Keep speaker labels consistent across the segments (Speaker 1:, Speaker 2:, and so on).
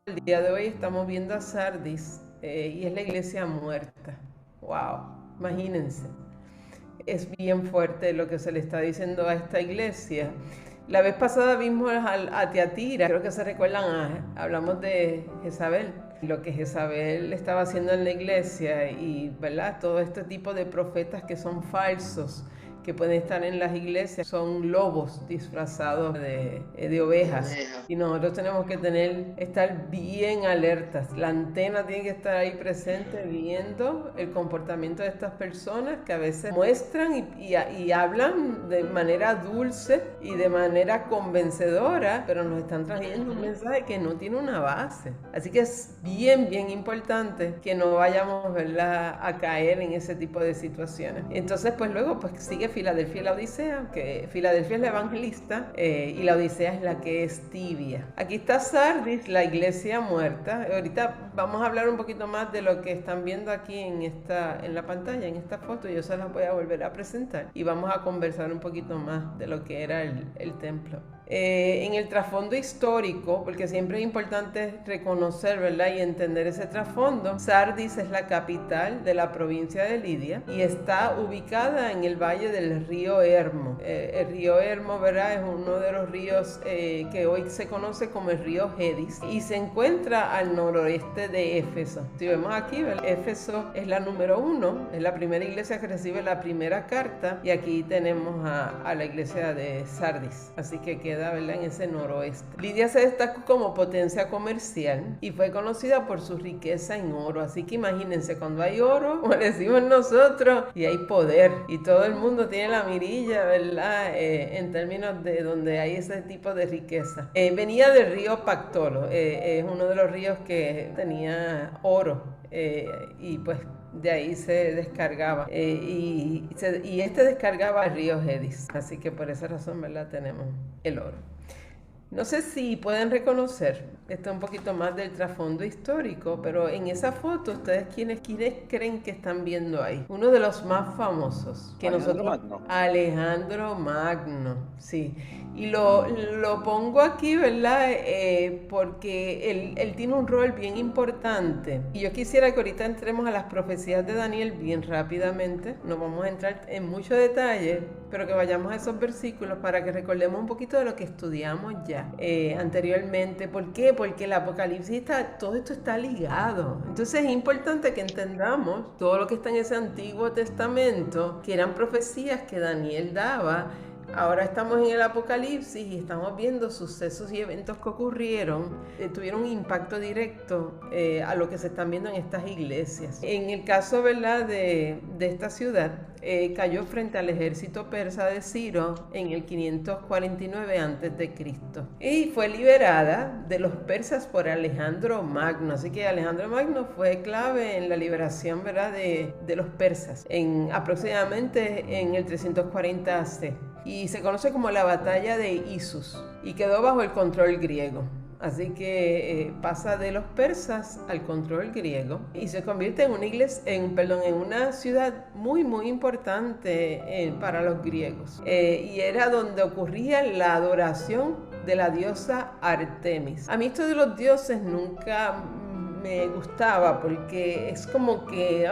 Speaker 1: El día de hoy estamos viendo a Sardis y es la iglesia muerta. Wow, imagínense. Es bien fuerte lo que se le está diciendo a esta iglesia. La vez pasada vimos a Tiatira, creo que se recuerdan, hablamos de Jezabel, lo que Jezabel estaba haciendo en la iglesia y, ¿verdad? Todo este tipo de profetas que son falsos, que pueden estar en las iglesias, son lobos disfrazados de ovejas. Y nosotros tenemos que estar bien alertas. La antena tiene que estar ahí presente viendo el comportamiento de estas personas que a veces muestran y hablan de manera dulce y de manera convencedora, pero nos están trayendo un mensaje que no tiene una base. Así que es bien, bien importante que no vayamos, ¿verdad?, a caer en ese tipo de situaciones. Entonces, pues luego pues sigue Filadelfia y la Odisea, que Filadelfia es la evangelista y la Odisea es la que es tibia. Aquí está Sardis, la iglesia muerta. Ahorita vamos a hablar un poquito más de lo que están viendo aquí en la pantalla, en esta foto. Yo se las voy a volver a presentar y vamos a conversar un poquito más de lo que era el templo. En el trasfondo histórico, porque siempre es importante reconocer, ¿verdad?, y entender ese trasfondo. Sardis es la capital de la provincia de Lidia y está ubicada en el valle del río Hermo. El río Hermo, ¿verdad?, es uno de los ríos que hoy se conoce como el río Hedis y se encuentra al noroeste de Éfeso. Si vemos aquí, ¿verdad?, Éfeso es la número 1, es la primera iglesia que recibe la primera carta y aquí tenemos a la iglesia de Sardis. Así que queda, ¿verdad?, en ese noroeste. Lidia se destacó como potencia comercial y fue conocida por su riqueza en oro. Así que imagínense, cuando hay oro, como decimos nosotros, y hay poder, y todo el mundo tiene la mirilla, ¿verdad?, en términos de donde hay ese tipo de riqueza. Venía del río Pactolo, es uno de los ríos que tenía oro, y pues de ahí se descargaba y este descargaba al río Hedis, así que por esa razón, ¿verdad?, tenemos el oro. No sé si pueden reconocer, esto es un poquito más del trasfondo histórico, pero en esa foto, ¿ustedes quiénes creen que están viendo ahí? Uno de los más famosos, que
Speaker 2: Alejandro
Speaker 1: nosotros,
Speaker 2: Magno.
Speaker 1: Alejandro Magno, sí. Y lo pongo aquí, ¿verdad? Porque él tiene un rol bien importante. Y yo quisiera que ahorita entremos a las profecías de Daniel bien rápidamente. No vamos a entrar en mucho detalle, pero que vayamos a esos versículos para que recordemos un poquito de lo que estudiamos ya anteriormente. ¿Por qué? Porque el Apocalipsis todo esto está ligado. Entonces es importante que entendamos todo lo que está en ese Antiguo Testamento, que eran profecías que Daniel daba. Ahora estamos en el Apocalipsis y estamos viendo sucesos y eventos que ocurrieron, tuvieron un impacto directo a lo que se están viendo en estas iglesias. En el caso, ¿verdad?, de esta ciudad, cayó frente al ejército persa de Ciro en el 549 a.C. y fue liberada de los persas por Alejandro Magno. Así que Alejandro Magno fue clave en la liberación, ¿verdad?, de los persas aproximadamente en el 340 AC y se conoce como la batalla de Issus y quedó bajo el control griego. Así que pasa de los persas al control griego y se convierte en una iglesia, en una ciudad muy muy importante para los griegos. Y era donde ocurría la adoración de la diosa Artemis. A mí esto de los dioses nunca me gustaba porque es como que,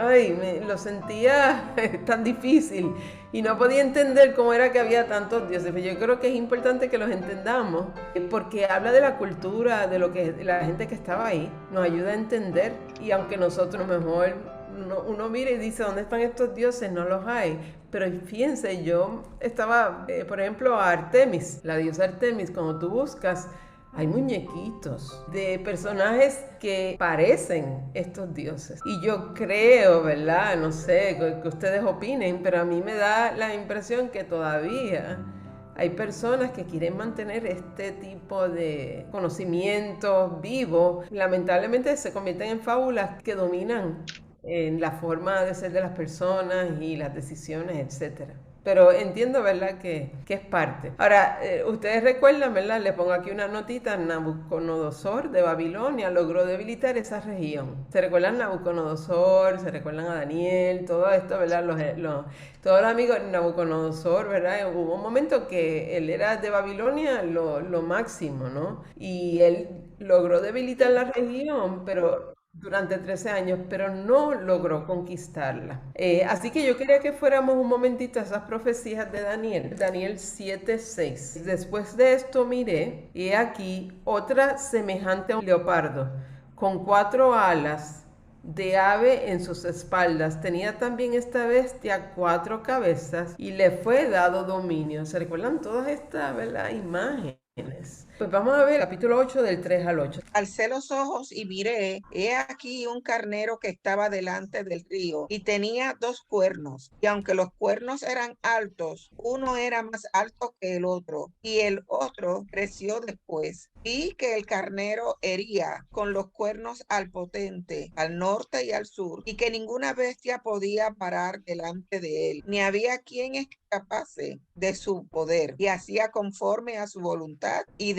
Speaker 1: lo sentía tan difícil y no podía entender cómo era que había tantos dioses. Pero yo creo que es importante que los entendamos porque habla de la cultura, de lo que la gente que estaba ahí, nos ayuda a entender y aunque nosotros mejor uno mira y dice, ¿dónde están estos dioses? No los hay. Pero fíjense, yo estaba, por ejemplo, a Artemis, la diosa Artemis, cuando tú buscas, hay muñequitos de personajes que parecen estos dioses. Y yo creo, ¿verdad? No sé, que ustedes opinen, pero a mí me da la impresión que todavía hay personas que quieren mantener este tipo de conocimientos vivos. Lamentablemente se convierten en fábulas que dominan en la forma de ser de las personas y las decisiones, etcétera. pero entiendo, ¿verdad?, que es parte. Ahora, ustedes recuerdan, ¿verdad? Les pongo aquí una notita: Nabucodonosor de Babilonia logró debilitar esa región. ¿Se recuerdan Nabucodonosor? ¿Se recuerdan a Daniel? Todo esto, ¿verdad? Todos los amigos de Nabucodonosor, ¿verdad? Hubo un momento que él era de Babilonia lo máximo, ¿no? Y él logró debilitar la región, pero durante 13 años, pero no logró conquistarla. Así que yo quería que fuéramos un momentito a esas profecías de Daniel. Daniel 7:6. Después de esto miré, y he aquí otra semejante a un leopardo, con 4 alas de ave en sus espaldas. Tenía también esta bestia 4 cabezas y le fue dado dominio. ¿Se recuerdan todas estas, ¿verdad?, imágenes? Pues vamos a ver capítulo 8 del 3 al 8.
Speaker 2: Alcé los ojos y miré, he aquí un carnero que estaba delante del río y tenía 2 cuernos, y aunque los cuernos eran altos, uno era más alto que el otro, y el otro creció después. Vi que el carnero hería con los cuernos al potente, al norte y al sur, y que ninguna bestia podía parar delante de él, ni había quien escapase de su poder, y hacía conforme a su voluntad y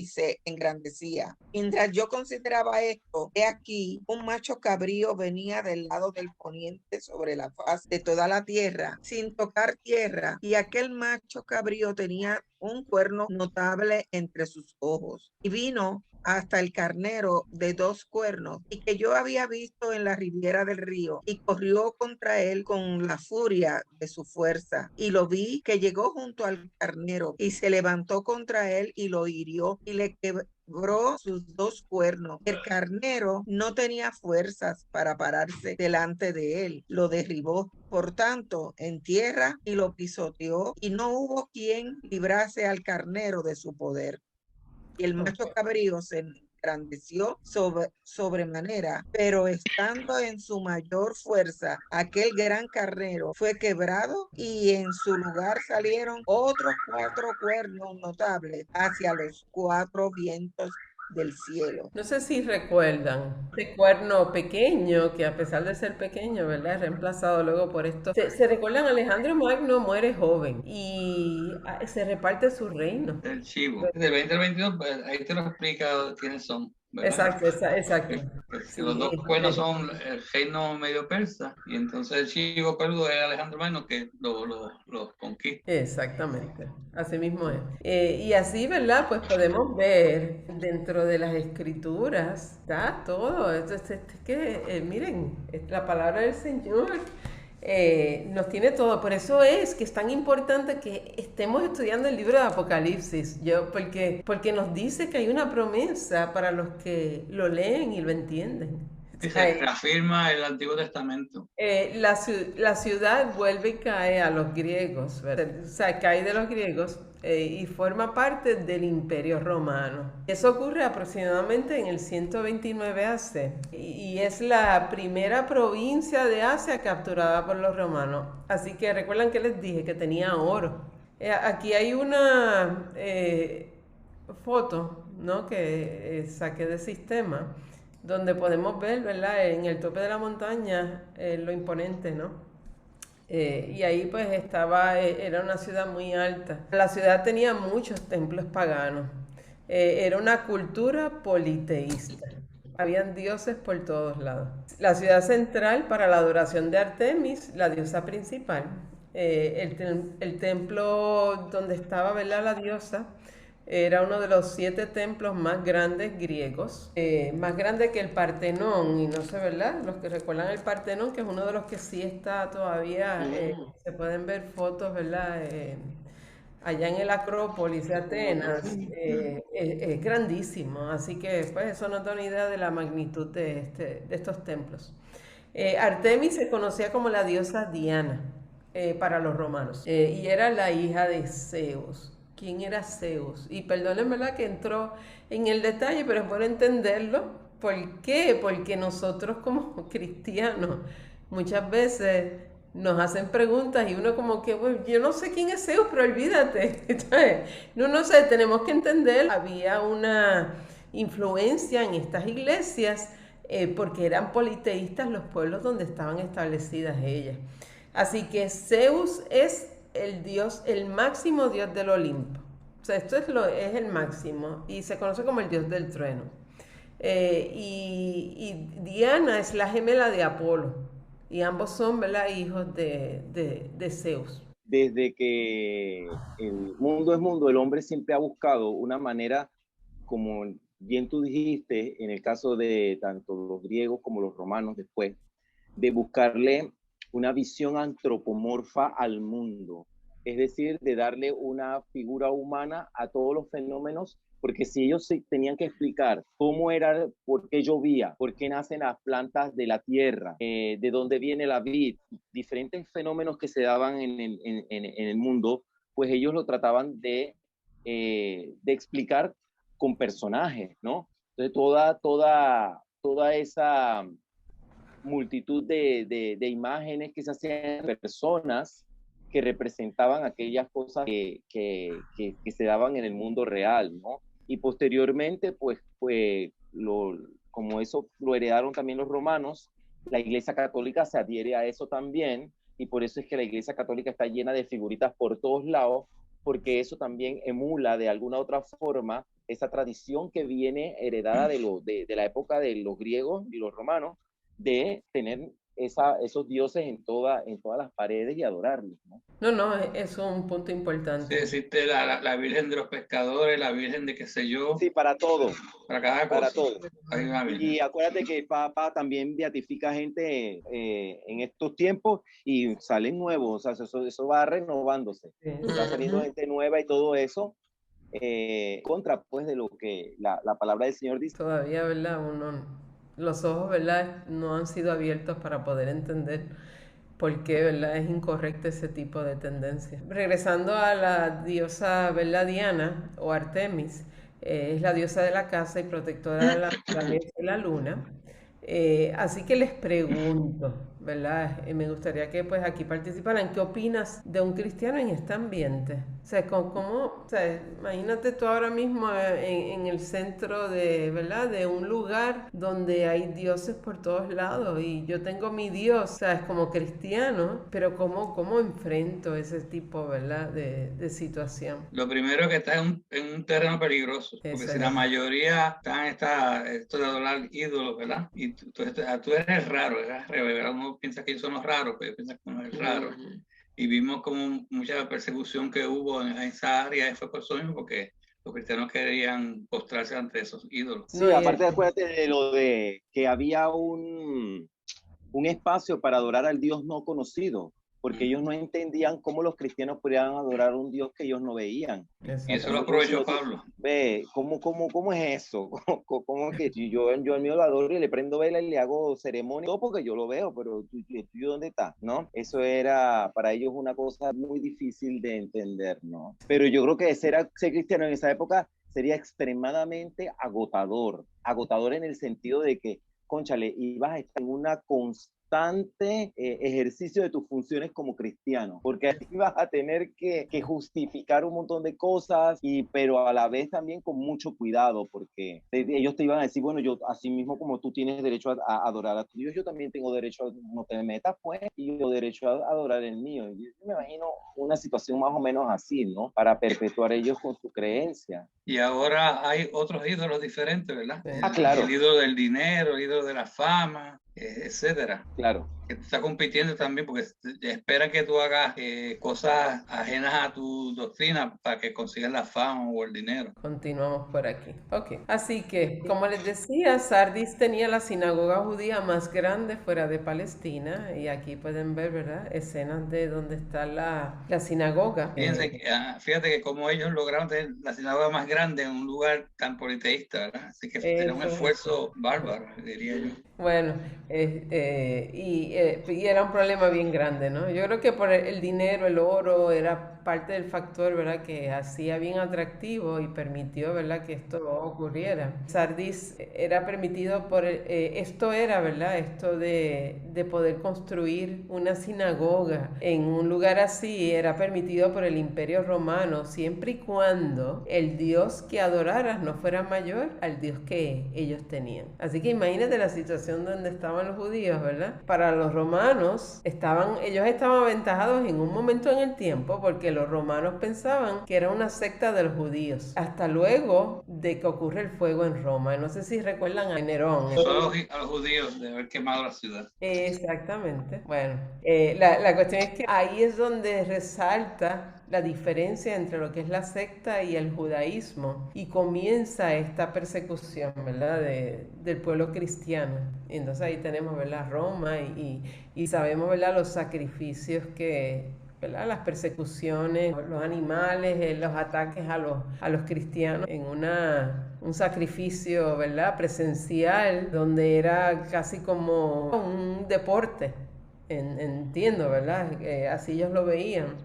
Speaker 2: se engrandecía. Mientras yo consideraba esto, he aquí un macho cabrío venía del lado del poniente sobre la faz de toda la tierra, sin tocar tierra, y aquel macho cabrío tenía un cuerno notable entre sus ojos, y vino hasta el carnero de 2 cuernos, y que yo había visto en la ribera del río, y corrió contra él con la furia de su fuerza, y lo vi que llegó junto al carnero, y se levantó contra él, y lo hirió, y le quebró sus 2 cuernos. El carnero no tenía fuerzas para pararse delante de él, lo derribó por tanto en tierra y lo pisoteó, y no hubo quien librase al carnero de su poder. Y el macho cabrío se engrandeció sobremanera, pero estando en su mayor fuerza, aquel gran carnero fue quebrado, y en su lugar salieron otros 4 cuernos notables hacia los 4 vientos del cielo.
Speaker 1: No sé si recuerdan este cuerno pequeño, que a pesar de ser pequeño, ¿verdad?, es reemplazado luego por esto. Se recuerdan, Alejandro Magno muere joven y se reparte su reino.
Speaker 3: El chivo. De 20 al 22, pues, ahí te lo explica quiénes son, ¿verdad?
Speaker 1: Exacto, exacto.
Speaker 3: Que
Speaker 1: Sí,
Speaker 3: los 2 cuernos son el reino medio persa, y entonces el chivo peludo es Alejandro Magno que los conquista.
Speaker 1: exactamente, así mismo es. Y así, ¿verdad? Pues podemos ver dentro de las escrituras, está todo. Es que, miren, la palabra del Señor nos tiene todo. Por eso es que es tan importante que estemos estudiando el libro de Apocalipsis, porque nos dice que hay una promesa para los que lo leen y lo entienden.
Speaker 3: Y se reafirma el Antiguo Testamento.
Speaker 1: La ciudad vuelve y cae a los griegos, ¿verdad? O sea, cae de los griegos y forma parte del Imperio Romano. Eso ocurre aproximadamente en el 129 AC y es la primera provincia de Asia capturada por los romanos. Así que recuerdan que les dije que tenía oro. Aquí hay una foto, ¿no?, que saqué del sistema, donde podemos ver, ¿verdad?, en el tope de la montaña, lo imponente, ¿no? Y ahí pues era una ciudad muy alta. La ciudad tenía muchos templos paganos. Era una cultura politeísta. Habían dioses por todos lados. La ciudad central para la adoración de Artemis, la diosa principal. El templo donde estaba, ¿verdad?, la diosa, era uno de los 7 templos más grandes griegos, más grande que el Partenón, y no sé, ¿verdad? Los que recuerdan el Partenón, que es uno de los que sí está todavía, se pueden ver fotos, ¿verdad? Allá en el Acrópolis de Atenas, es grandísimo, así que pues eso nos da una idea de la magnitud de estos templos. Artemis se conocía como la diosa Diana para los romanos, y era la hija de Zeus. ¿Quién era Zeus? Y perdónenme, ¿verdad?, que entró en el detalle, pero es bueno entenderlo. ¿Por qué? Porque nosotros como cristianos muchas veces nos hacen preguntas y uno como que, bueno, yo no sé quién es Zeus, pero olvídate. No sé, tenemos que entender. Había una influencia en estas iglesias porque eran politeístas los pueblos donde estaban establecidas ellas. Así que Zeus es el dios, el máximo dios del Olimpo. O sea, es el máximo y se conoce como el dios del trueno. Y Diana es la gemela de Apolo. Y ambos son, ¿verdad?, hijos de Zeus.
Speaker 4: Desde que el mundo es mundo, el hombre siempre ha buscado una manera, como bien tú dijiste, en el caso de tanto los griegos como los romanos después, de buscarle una visión antropomorfa al mundo, es decir, de darle una figura humana a todos los fenómenos, porque si ellos tenían que explicar cómo era, por qué llovía, por qué nacen las plantas de la tierra, de dónde viene la vid, diferentes fenómenos que se daban en el mundo, pues ellos lo trataban de explicar con personajes, ¿no? Entonces toda esa multitud de imágenes que se hacían de personas que representaban aquellas cosas que se daban en el mundo real, ¿no? Y posteriormente, pues como eso lo heredaron también los romanos, la Iglesia Católica se adhiere a eso también, y por eso es que la Iglesia Católica está llena de figuritas por todos lados, porque eso también emula de alguna otra forma esa tradición que viene heredada de la época de los griegos y los romanos, de tener esos dioses en todas las paredes y adorarlos, ¿no?
Speaker 1: No, es un punto importante.
Speaker 3: Sí, existe la Virgen de los Pescadores, la Virgen de qué sé yo.
Speaker 4: Sí, para todo.
Speaker 3: Para cada cosa.
Speaker 4: Para todo.
Speaker 3: Hay una Virgen.
Speaker 4: Y acuérdate que el Papa también beatifica gente en estos tiempos y salen nuevos, o sea, eso va renovándose. Sí. Va saliendo gente nueva y todo eso, contra pues de lo que la palabra del Señor dice.
Speaker 1: Todavía, ¿verdad? Los ojos, ¿verdad?, no han sido abiertos para poder entender por qué, ¿verdad?, es incorrecto ese tipo de tendencia. Regresando a la diosa, ¿verdad?, Diana o Artemis, es la diosa de la casa y protectora de la naturaleza y la luna. Así que les pregunto, ¿verdad? Me gustaría que pues aquí participaran. ¿Qué opinas de un cristiano en este ambiente? O sea, ¿cómo? O sea, imagínate tú ahora mismo en el centro de, ¿verdad?, de un lugar donde hay dioses por todos lados y yo tengo mi Dios, o sea, es como cristiano, pero ¿cómo enfrento ese tipo, ¿verdad?, de situación?
Speaker 3: Lo primero que está en un terreno peligroso, porque si la mayoría están esto de adorar ídolos, ¿verdad? Y tú eres raro, ¿verdad? Uno piensa que ellos son los raros, pero piensa que uno es raro. Y vimos como mucha persecución que hubo en esa área, y fue por eso mismo, porque los cristianos querían postrarse ante esos ídolos.
Speaker 4: Sí, aparte acuérdate de lo de que había un espacio para adorar al Dios no conocido, porque ellos no entendían cómo los cristianos podían adorar a un Dios que ellos no veían.
Speaker 3: Y eso lo aprovechó Pablo.
Speaker 4: Ve, ¿cómo es eso? ¿Cómo que yo el mío lo adoro y le prendo vela y le hago ceremonia? Todo porque yo lo veo, pero ¿tú dónde estás? ¿No? Eso era para ellos una cosa muy difícil de entender, ¿no? Pero yo creo que ser cristiano en esa época sería extremadamente agotador en el sentido de que, cónchale, ibas a estar en una constante ejercicio de tus funciones como cristiano, porque ahí vas a tener que justificar un montón de cosas, pero a la vez también con mucho cuidado, porque ellos te iban a decir, bueno, yo así mismo como tú tienes derecho a adorar a tu Dios, yo también tengo derecho a, no te metas pues, y yo derecho a adorar el mío. Y yo me imagino una situación más o menos así, ¿no? Para perpetuar ellos con su creencia.
Speaker 3: Y ahora hay otros ídolos diferentes, ¿verdad?
Speaker 4: Claro.
Speaker 3: El ídolo del dinero, el ídolo de la fama, etcétera.
Speaker 4: Claro.
Speaker 3: Que está compitiendo también porque esperan que tú hagas cosas ajenas a tu doctrina para que consigas la fama o el dinero.
Speaker 1: Continuamos por aquí. Ok. Así que, como les decía, Sardis tenía la sinagoga judía más grande fuera de Palestina y aquí pueden ver, ¿verdad?, escenas de donde está la sinagoga.
Speaker 3: Fíjate que como ellos lograron tener la sinagoga más grande en un lugar tan politeísta, ¿verdad? Así que era un esfuerzo bárbaro, diría yo.
Speaker 1: Bueno, y era un problema bien grande, ¿no? Yo creo que por el dinero, el oro, era parte del factor, ¿verdad?, que hacía bien atractivo y permitió, ¿verdad?, que esto ocurriera. Sardis era permitido esto era, ¿verdad?, esto de poder construir una sinagoga en un lugar así era permitido por el Imperio Romano siempre y cuando el Dios que adoraras no fuera mayor al Dios que ellos tenían. Así que imagínate la situación donde estaban pensaban los judíos, ¿verdad? Para los romanos, ellos estaban aventajados en un momento en el tiempo porque los romanos pensaban que era una secta de los judíos. Hasta luego de que ocurre el fuego en Roma. No sé si recuerdan a Nerón.
Speaker 3: Solo a los judíos de haber quemado la ciudad.
Speaker 1: Exactamente. Bueno, la cuestión es que ahí es donde resalta la diferencia entre lo que es la secta y el judaísmo y comienza esta persecución, ¿verdad? Del pueblo cristiano. Y entonces ahí tenemos, ¿verdad? Roma y sabemos, ¿verdad? Los sacrificios que, ¿verdad? Las persecuciones, los animales, los ataques a los cristianos en un sacrificio, ¿verdad? Presencial, donde era casi como un deporte. Entiendo, ¿verdad? Así ellos lo veían,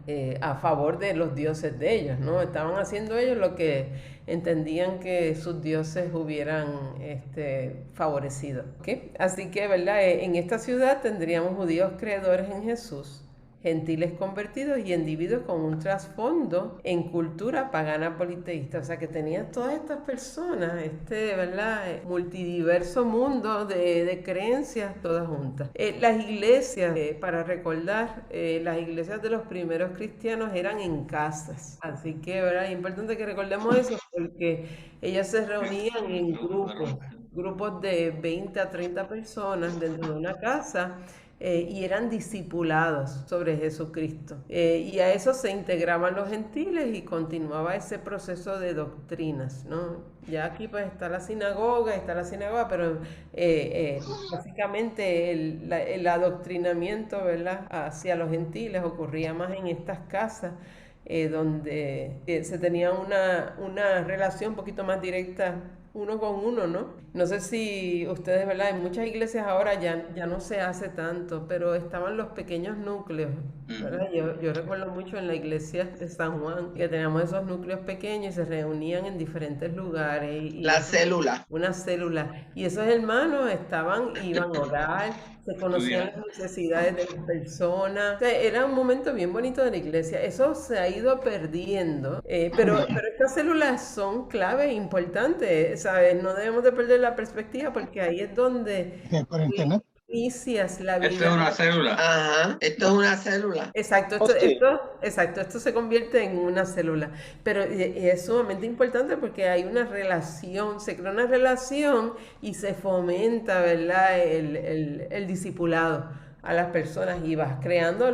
Speaker 1: a favor de los dioses de ellos, ¿no? Estaban haciendo ellos lo que entendían que sus dioses hubieran favorecido. ¿Okay? Así que, ¿verdad? En esta ciudad tendríamos judíos creedores en Jesús, gentiles convertidos y individuos con un trasfondo en cultura pagana politeísta. O sea que tenían todas estas personas, ¿verdad? Multidiverso mundo de creencias todas juntas. Las iglesias, para recordar, las iglesias de los primeros cristianos eran en casas. Así que, ¿verdad? Es importante que recordemos eso porque ellas se reunían en grupos de 20 a 30 personas dentro de una casa. Y eran discipulados sobre Jesucristo. Y a eso se integraban los gentiles y continuaba ese proceso de doctrinas, ¿no? Ya aquí pues está la sinagoga, pero básicamente el adoctrinamiento, ¿verdad? Hacia los gentiles ocurría más en estas casas, donde se tenía una relación un poquito más directa uno con uno, ¿no? No sé si ustedes, ¿verdad? En muchas iglesias ahora ya no se hace tanto, pero estaban los pequeños núcleos, ¿verdad? Yo recuerdo mucho en la iglesia de San Juan que teníamos esos núcleos pequeños y se reunían en diferentes lugares.
Speaker 2: La célula.
Speaker 1: Una célula. Y esos hermanos iban a orar, se conocían las necesidades de las personas. O sea, era un momento bien bonito de la iglesia. Eso se ha ido perdiendo, pero estas células son clave e importantes, ¿sabes? No debemos de perder la perspectiva porque ahí es donde inicias la vida.
Speaker 3: Esto es una célula.
Speaker 2: Ajá, esto es una célula.
Speaker 1: Exacto, esto se convierte en una célula, pero es sumamente importante porque hay una relación, se crea una relación y se fomenta, ¿verdad? El discipulado a las personas y vas creando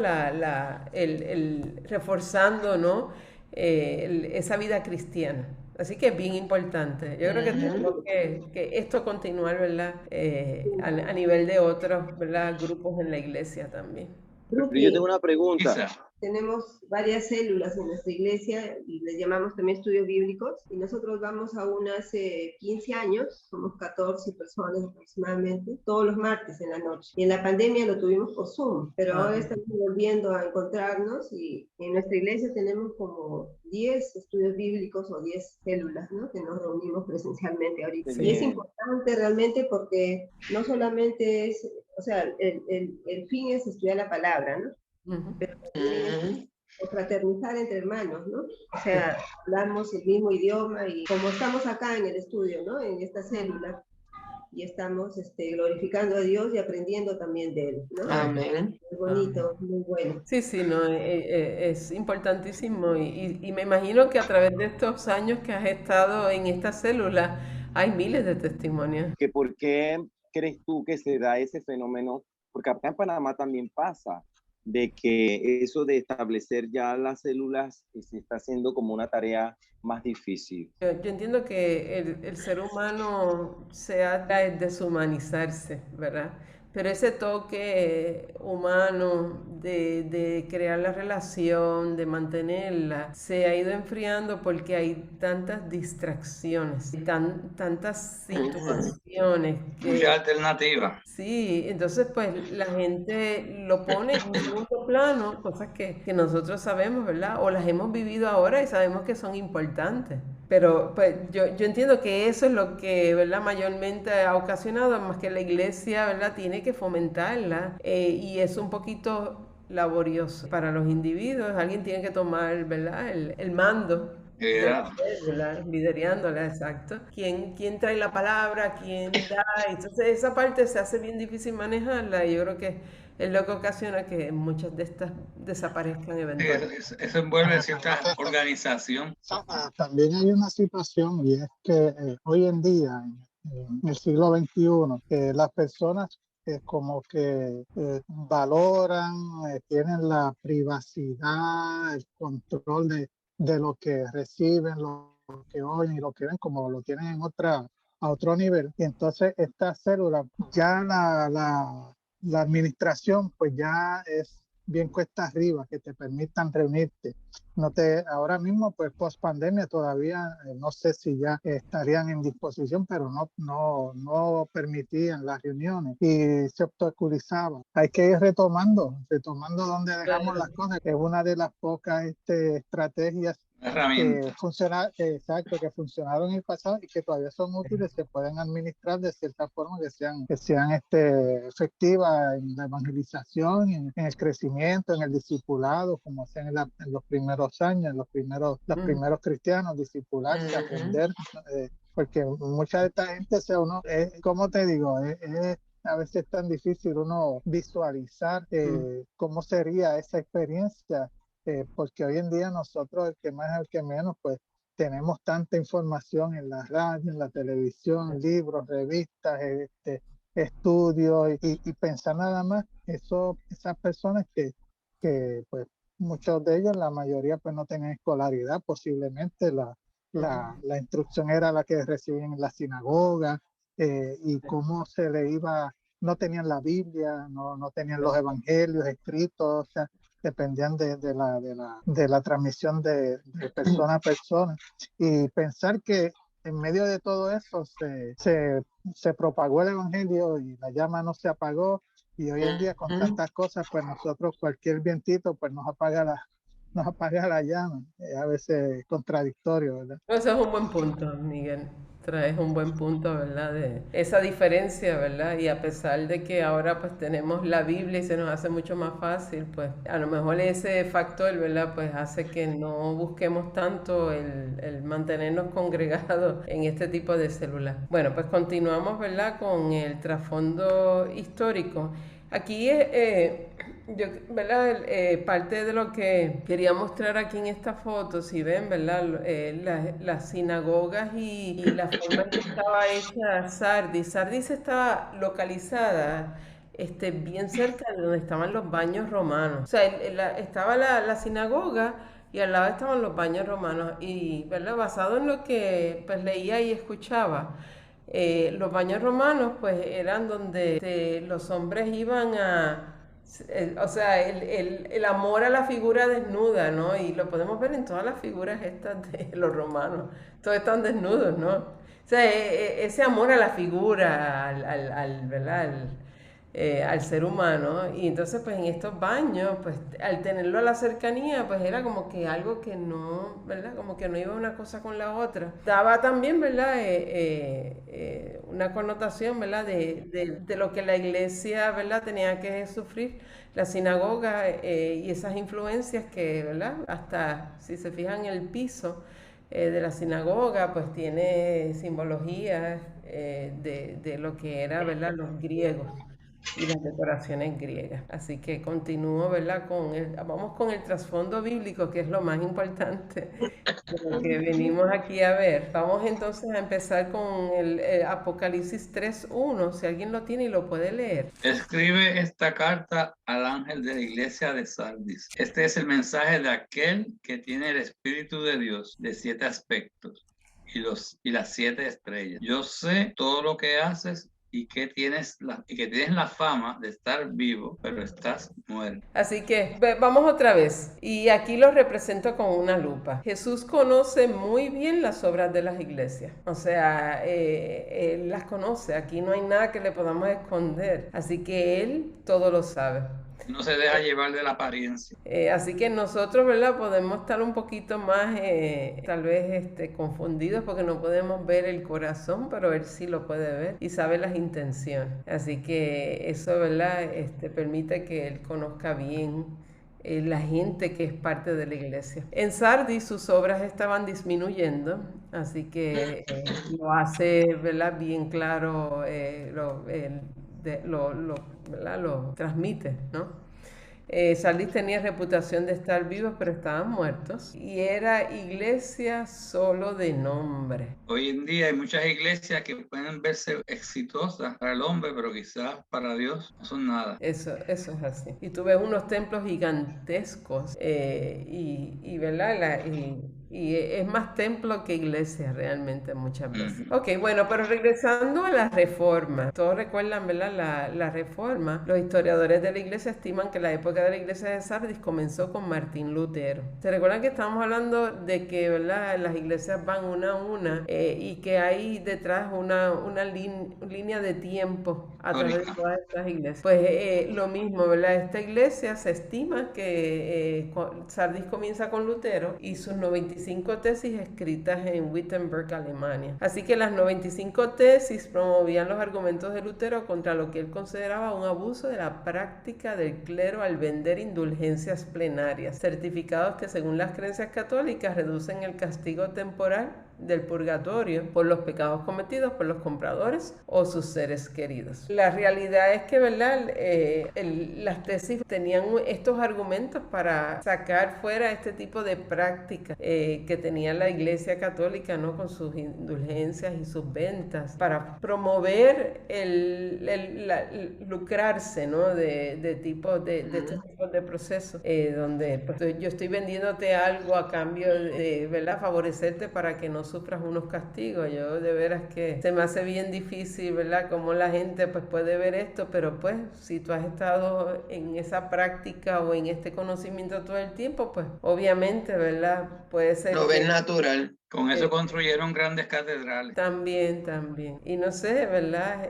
Speaker 1: reforzando, ¿no? Esa vida cristiana. Así que es bien importante. Yo creo que tenemos que esto continuar, ¿verdad? A nivel de otros, ¿verdad? Grupos en la iglesia también.
Speaker 4: Pero yo tengo una pregunta.
Speaker 5: Tenemos varias células en nuestra iglesia y les llamamos también estudios bíblicos y nosotros vamos a unas 15 años, somos 14 personas aproximadamente, todos los martes en la noche. Y en la pandemia lo tuvimos por Zoom, pero ahora estamos volviendo a encontrarnos y en nuestra iglesia tenemos como 10 estudios bíblicos o 10 células, ¿no? Que nos reunimos presencialmente ahorita. Y es importante realmente porque no solamente es, o sea, el fin es estudiar la palabra, ¿no? Pero también es fraternizar entre hermanos, ¿no? O sea, hablamos el mismo idioma y como estamos acá en el estudio, ¿no? En esta célula y estamos glorificando a Dios y aprendiendo también de Él, ¿no?
Speaker 2: Amén.
Speaker 5: Muy bonito, muy bueno.
Speaker 1: Sí, no, es importantísimo y me imagino que a través de estos años que has estado en esta célula hay miles de testimonios.
Speaker 4: ¿Por qué crees tú que se da ese fenómeno? Porque acá en Panamá también pasa de que eso de establecer ya las células se está haciendo como una tarea más difícil.
Speaker 1: Yo entiendo que el ser humano se ha de deshumanizarse, ¿verdad? Pero ese toque humano de crear la relación, de mantenerla, se ha ido enfriando porque hay tantas distracciones, tantas situaciones.
Speaker 3: Mucha alternativa.
Speaker 1: Sí, entonces pues la gente lo pone en un segundo plano, cosas que nosotros sabemos, ¿verdad? O las hemos vivido ahora y sabemos que son importantes. Pero pues yo entiendo que eso es lo que, ¿verdad? Mayormente ha ocasionado, más que la iglesia, ¿verdad? Tiene que fomentarla y es un poquito laborioso para los individuos. Alguien tiene que tomar, ¿verdad? El mando
Speaker 3: Liderado.
Speaker 1: ¿verdad? Liderándola, exacto. ¿Quién trae la palabra? ¿Quién da? Entonces esa parte se hace bien difícil manejarla y yo creo que es lo que ocasiona que muchas de estas desaparezcan
Speaker 3: Sí,
Speaker 1: eventualmente.
Speaker 3: eso envuelve cierta organización.
Speaker 6: También hay una situación y es que hoy en día, en el siglo XXI, las personas como que valoran, tienen la privacidad, el control de lo que reciben, lo que oyen y lo que ven, como lo tienen a otro nivel. Y entonces esta célula, ya la administración, pues ya es bien cuesta arriba, que te permitan reunirte. Ahora mismo, pues post pandemia todavía no sé si ya estarían en disposición, pero no permitían las reuniones y se obstaculizaba. Hay que ir retomando donde dejamos las cosas, que es una de las pocas estrategias
Speaker 3: Herramienta.
Speaker 6: que funcionaron en el pasado y que todavía son útiles, se pueden administrar de cierta forma que sean efectivas en la evangelización, en el crecimiento, en el discipulado, como hacen en los primeros años, los primeros cristianos, discipularse, aprender, porque mucha de esta gente, como te digo, a veces es tan difícil uno visualizar cómo sería esa experiencia. Porque hoy en día nosotros, el que más, el que menos, pues tenemos tanta información en la radio, en la televisión, libros, revistas, estudios, y pensar nada más, esas personas que pues muchos de ellos, la mayoría pues no tenían escolaridad, posiblemente la instrucción era la que recibían en la sinagoga, y cómo se le iba, no tenían la Biblia, no tenían los evangelios escritos, o sea, dependían de la transmisión de persona a persona. Y pensar que en medio de todo eso se propagó el evangelio y la llama no se apagó, y hoy en día con tantas cosas, pues nosotros cualquier vientito pues nos apaga la llama. Es a veces contradictorio, ¿verdad?
Speaker 1: Ese es un buen punto, Miguel. Traes un buen punto, ¿verdad? De esa diferencia, ¿verdad? Y a pesar de que ahora pues tenemos la Biblia y se nos hace mucho más fácil, pues a lo mejor ese factor, ¿verdad? Pues hace que no busquemos tanto el mantenernos congregados en este tipo de células. Bueno, pues continuamos, ¿verdad? Con el trasfondo histórico. Aquí ¿verdad? Parte de lo que quería mostrar aquí en esta foto, si ven, ¿verdad? Las sinagogas y la forma en que estaba hecha Sardis. Sardis estaba localizada bien cerca de donde estaban los baños romanos. O sea, estaba la sinagoga y al lado estaban los baños romanos. Y, ¿verdad? Basado en lo que pues leía y escuchaba. Los baños romanos pues eran donde los hombres iban o sea, el amor a la figura desnuda, ¿no? Y lo podemos ver en todas las figuras estas de los romanos, todos están desnudos, ¿no? O sea, ese amor a la figura, ¿verdad? Al ser humano. Y entonces, pues en estos baños, pues al tenerlo a la cercanía, pues era como que algo que no, ¿verdad? Como que no iba una cosa con la otra. Daba también, ¿verdad? Una connotación, ¿verdad? De lo que la iglesia, ¿verdad? Tenía que sufrir, la sinagoga, y esas influencias que, ¿verdad? Hasta si se fijan en el piso de la sinagoga, pues tiene simbologías de lo que era, ¿verdad? Los griegos y las decoraciones griegas. Así que continúo, ¿verdad? Vamos con el trasfondo bíblico, que es lo más importante de lo que venimos aquí a ver. Vamos entonces a empezar con el Apocalipsis 3:1, si alguien lo tiene y lo puede leer.
Speaker 3: Escribe esta carta al ángel de la iglesia de Sardis. Este es el mensaje de aquel que tiene el Espíritu de Dios de 7 aspectos y las 7 estrellas. Yo sé todo lo que haces y que tienes la fama de estar vivo, pero estás muerto.
Speaker 1: Así que vamos otra vez. Y aquí lo represento con una lupa. Jesús conoce muy bien las obras de las iglesias. O sea, Él las conoce. Aquí no hay nada que le podamos esconder. Así que Él todo lo sabe.
Speaker 3: No se deja llevar de la apariencia.
Speaker 1: Así que nosotros, ¿verdad? Podemos estar un poquito más, tal vez, confundidos porque no podemos ver el corazón, pero Él sí lo puede ver y sabe las intenciones. Así que eso, ¿verdad? Permite que Él conozca bien la gente que es parte de la iglesia. En Sardis sus obras estaban disminuyendo, así que lo hace, ¿verdad?, bien claro, ¿verdad?, lo transmite, ¿no? Sardis tenía reputación de estar vivos, pero estaban muertos. Y era iglesia solo de nombre.
Speaker 3: Hoy en día hay muchas iglesias que pueden verse exitosas para el hombre, pero quizás para Dios no son nada.
Speaker 1: Eso es así. Y tú ves unos templos gigantescos ¿verdad? Y es más templo que iglesia realmente muchas veces. Ok, bueno, pero regresando a la reforma. Todos recuerdan, ¿verdad? La reforma. Los historiadores de la iglesia estiman que la época de la iglesia de Sardis comenzó con Martín Lutero. ¿Se recuerdan que estábamos hablando de que, ¿verdad?, las iglesias van una a una y que hay detrás una línea de tiempo a través de todas estas iglesias? Pues lo mismo, ¿verdad? Esta iglesia se estima que Sardis comienza con Lutero y sus 95 tesis escritas en Wittenberg, Alemania. Así que las 95 tesis promovían los argumentos de Lutero contra lo que él consideraba un abuso de la práctica del clero al vender indulgencias plenarias, certificados que según las creencias católicas reducen el castigo temporal del purgatorio por los pecados cometidos por los compradores o sus seres queridos. La realidad es que, ¿verdad?, las tesis tenían estos argumentos para sacar fuera este tipo de prácticas que tenía la Iglesia Católica, ¿no?, con sus indulgencias y sus ventas, para promover lucrarse, ¿no?, de estos tipos de procesos, donde pues, yo estoy vendiéndote algo a cambio de, ¿verdad?, favorecerte para que no sufras unos castigos. Yo de veras que se me hace bien difícil, ¿verdad?, cómo la gente pues puede ver esto, pero pues si tú has estado en esa práctica o en este conocimiento todo el tiempo, pues obviamente, ¿verdad?, puede ser
Speaker 7: lo ven natural.
Speaker 3: Con eso construyeron grandes catedrales.
Speaker 1: También. Y no sé, ¿verdad?,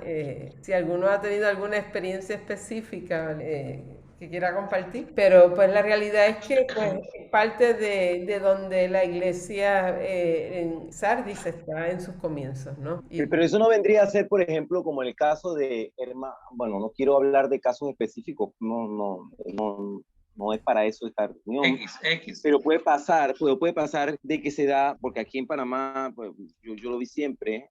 Speaker 1: si alguno ha tenido alguna experiencia específica que quiera compartir, pero pues la realidad es que pues, parte de donde la iglesia en Sardis está en sus comienzos, ¿no?
Speaker 4: Pero eso no vendría a ser, por ejemplo, como el caso de bueno, no quiero hablar de casos específicos, no es para eso esta reunión, pero puede pasar de que se da, porque aquí en Panamá, pues, yo lo vi siempre,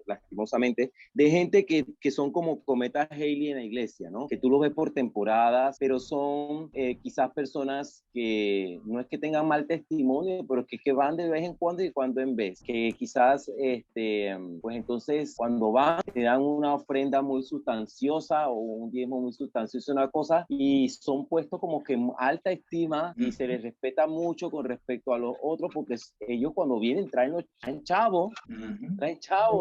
Speaker 4: lastimosamente, de gente que son como cometas Halley en la iglesia, ¿no? Que tú los ves por temporadas, pero son quizás personas que no es que tengan mal testimonio, pero que van de vez en cuando y cuando en vez, que quizás, pues entonces cuando van, te dan una ofrenda muy sustanciosa o un diezmo muy sustancioso, una cosa, y son puestos como que alta estima y se les respeta mucho con respecto a los otros, porque ellos cuando vienen traen chavos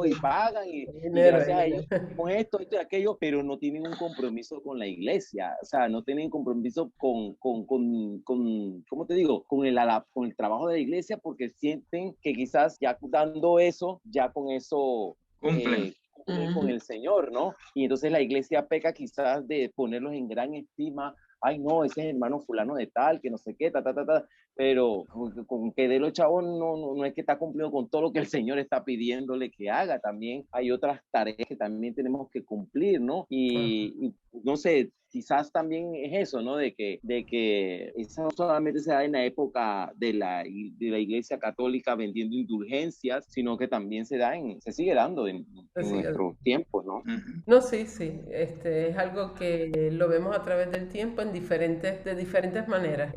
Speaker 4: y pagan y gracias a ellos con esto y aquello, pero no tienen un compromiso con la iglesia, o sea, no tienen compromiso con ¿cómo te digo? Con el trabajo de la iglesia, porque sienten que quizás ya dando eso, ya con eso
Speaker 3: cumplen
Speaker 4: con el Señor, ¿no? Y entonces la iglesia peca quizás de ponerlos en gran estima. Ay, no, ese es hermano fulano de tal, que no sé qué, pero con que de los chavos no es que está cumpliendo con todo lo que el Señor está pidiéndole que haga. También hay otras tareas que también tenemos que cumplir, ¿no? Y no sé, quizás también es eso, ¿no? De que eso no solamente se da en la época de la iglesia católica vendiendo indulgencias, sino que también se sigue dando en nuestros tiempos, ¿no?
Speaker 1: No, sí, es algo que lo vemos a través del tiempo de diferentes maneras,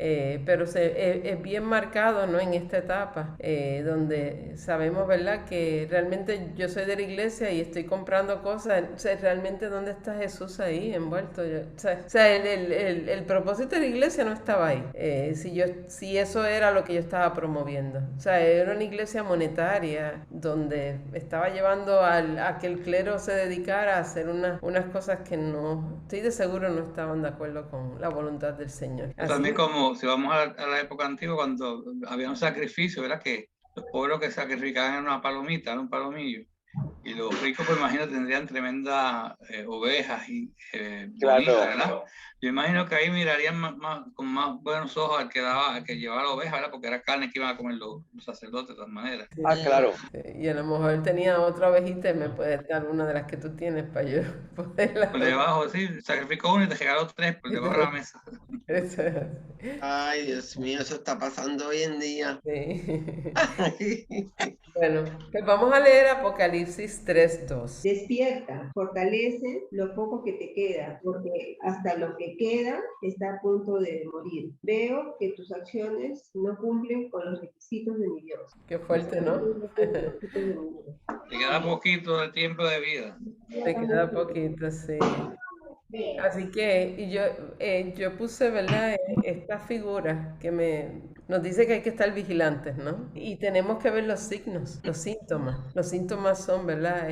Speaker 1: pero es bien marcado, ¿no?, en esta etapa, donde sabemos, ¿verdad?, que realmente yo soy de la iglesia y estoy comprando cosas, o sea, realmente ¿dónde está Jesús ahí envuelto? O sea, el propósito de la iglesia no estaba ahí, si eso era lo que yo estaba promoviendo. O sea, era una iglesia monetaria donde estaba llevando a que el clero se dedicara a hacer unas cosas que no, estoy de seguro no estaban de acuerdo con la voluntad del Señor.
Speaker 3: También como si vamos a la época antigua, cuando había un sacrificio, ¿verdad?, que los pueblos que sacrificaban era una palomita, era un palomillo, Y los ricos, pues imagino, tendrían tremendas ovejas y
Speaker 4: Claro.
Speaker 3: bonitas, ¿verdad? Yo imagino que ahí mirarían con más buenos ojos al que llevaba la oveja, ¿verdad? Porque era carne que iban a comer los sacerdotes de todas maneras.
Speaker 4: Ah, claro.
Speaker 1: Sí, y a lo mejor tenía otra ovejita y me puedes dar una de las que tú tienes para yo poderla.
Speaker 3: Por debajo, sí, sacrificó uno y te regaló 3 por debajo de la mesa.
Speaker 1: Eso es
Speaker 7: Ay, Dios mío, eso está pasando hoy en día.
Speaker 1: así. Bueno, pues vamos a leer Apocalipsis 3:2.
Speaker 5: Despierta, fortalece lo poco que te queda, porque hasta lo que queda está a punto de morir. Veo que tus acciones no cumplen con los requisitos de mi Dios.
Speaker 1: Qué fuerte, ¿no?
Speaker 3: Te queda poquito de tiempo de vida.
Speaker 1: Te queda poquito, sí. Así que yo puse, ¿verdad? Esta figura que nos dice que hay que estar vigilantes, ¿no? Y tenemos que ver los signos, los síntomas. Los síntomas son, ¿verdad?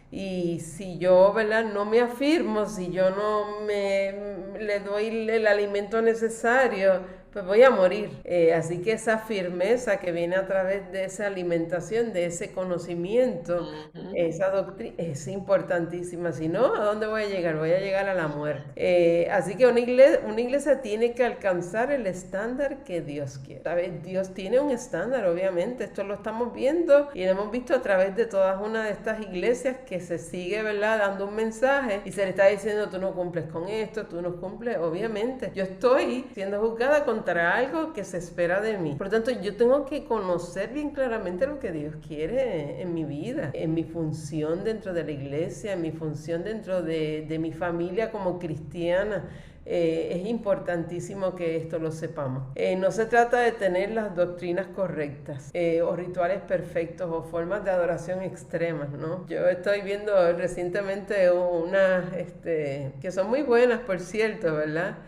Speaker 1: Y si yo, ¿verdad? No me afirmo, si yo no le doy el alimento necesario, pues voy a morir. Así que esa firmeza que viene a través de esa alimentación, de ese conocimiento, esa doctrina, es importantísima. Si no, ¿a dónde voy a llegar? Voy a llegar a la muerte. Así que una iglesia tiene que alcanzar el estándar que Dios quiere. ¿Sabes? Dios tiene un estándar, obviamente. Esto lo estamos viendo y lo hemos visto a través de todas una de estas iglesias que se sigue, ¿verdad? Dando un mensaje y se le está diciendo, tú no cumples con esto, tú no cumples. Obviamente, yo estoy siendo juzgada contra algo que se espera de mí. Por lo tanto, yo tengo que conocer bien claramente lo que Dios quiere en mi vida, en mi función dentro de la iglesia, en mi función dentro de mi familia como cristiana. Es importantísimo que esto lo sepamos. No se trata de tener las doctrinas correctas o rituales perfectos o formas de adoración extremas, ¿no? Yo estoy viendo recientemente unas que son muy buenas, por cierto, ¿verdad?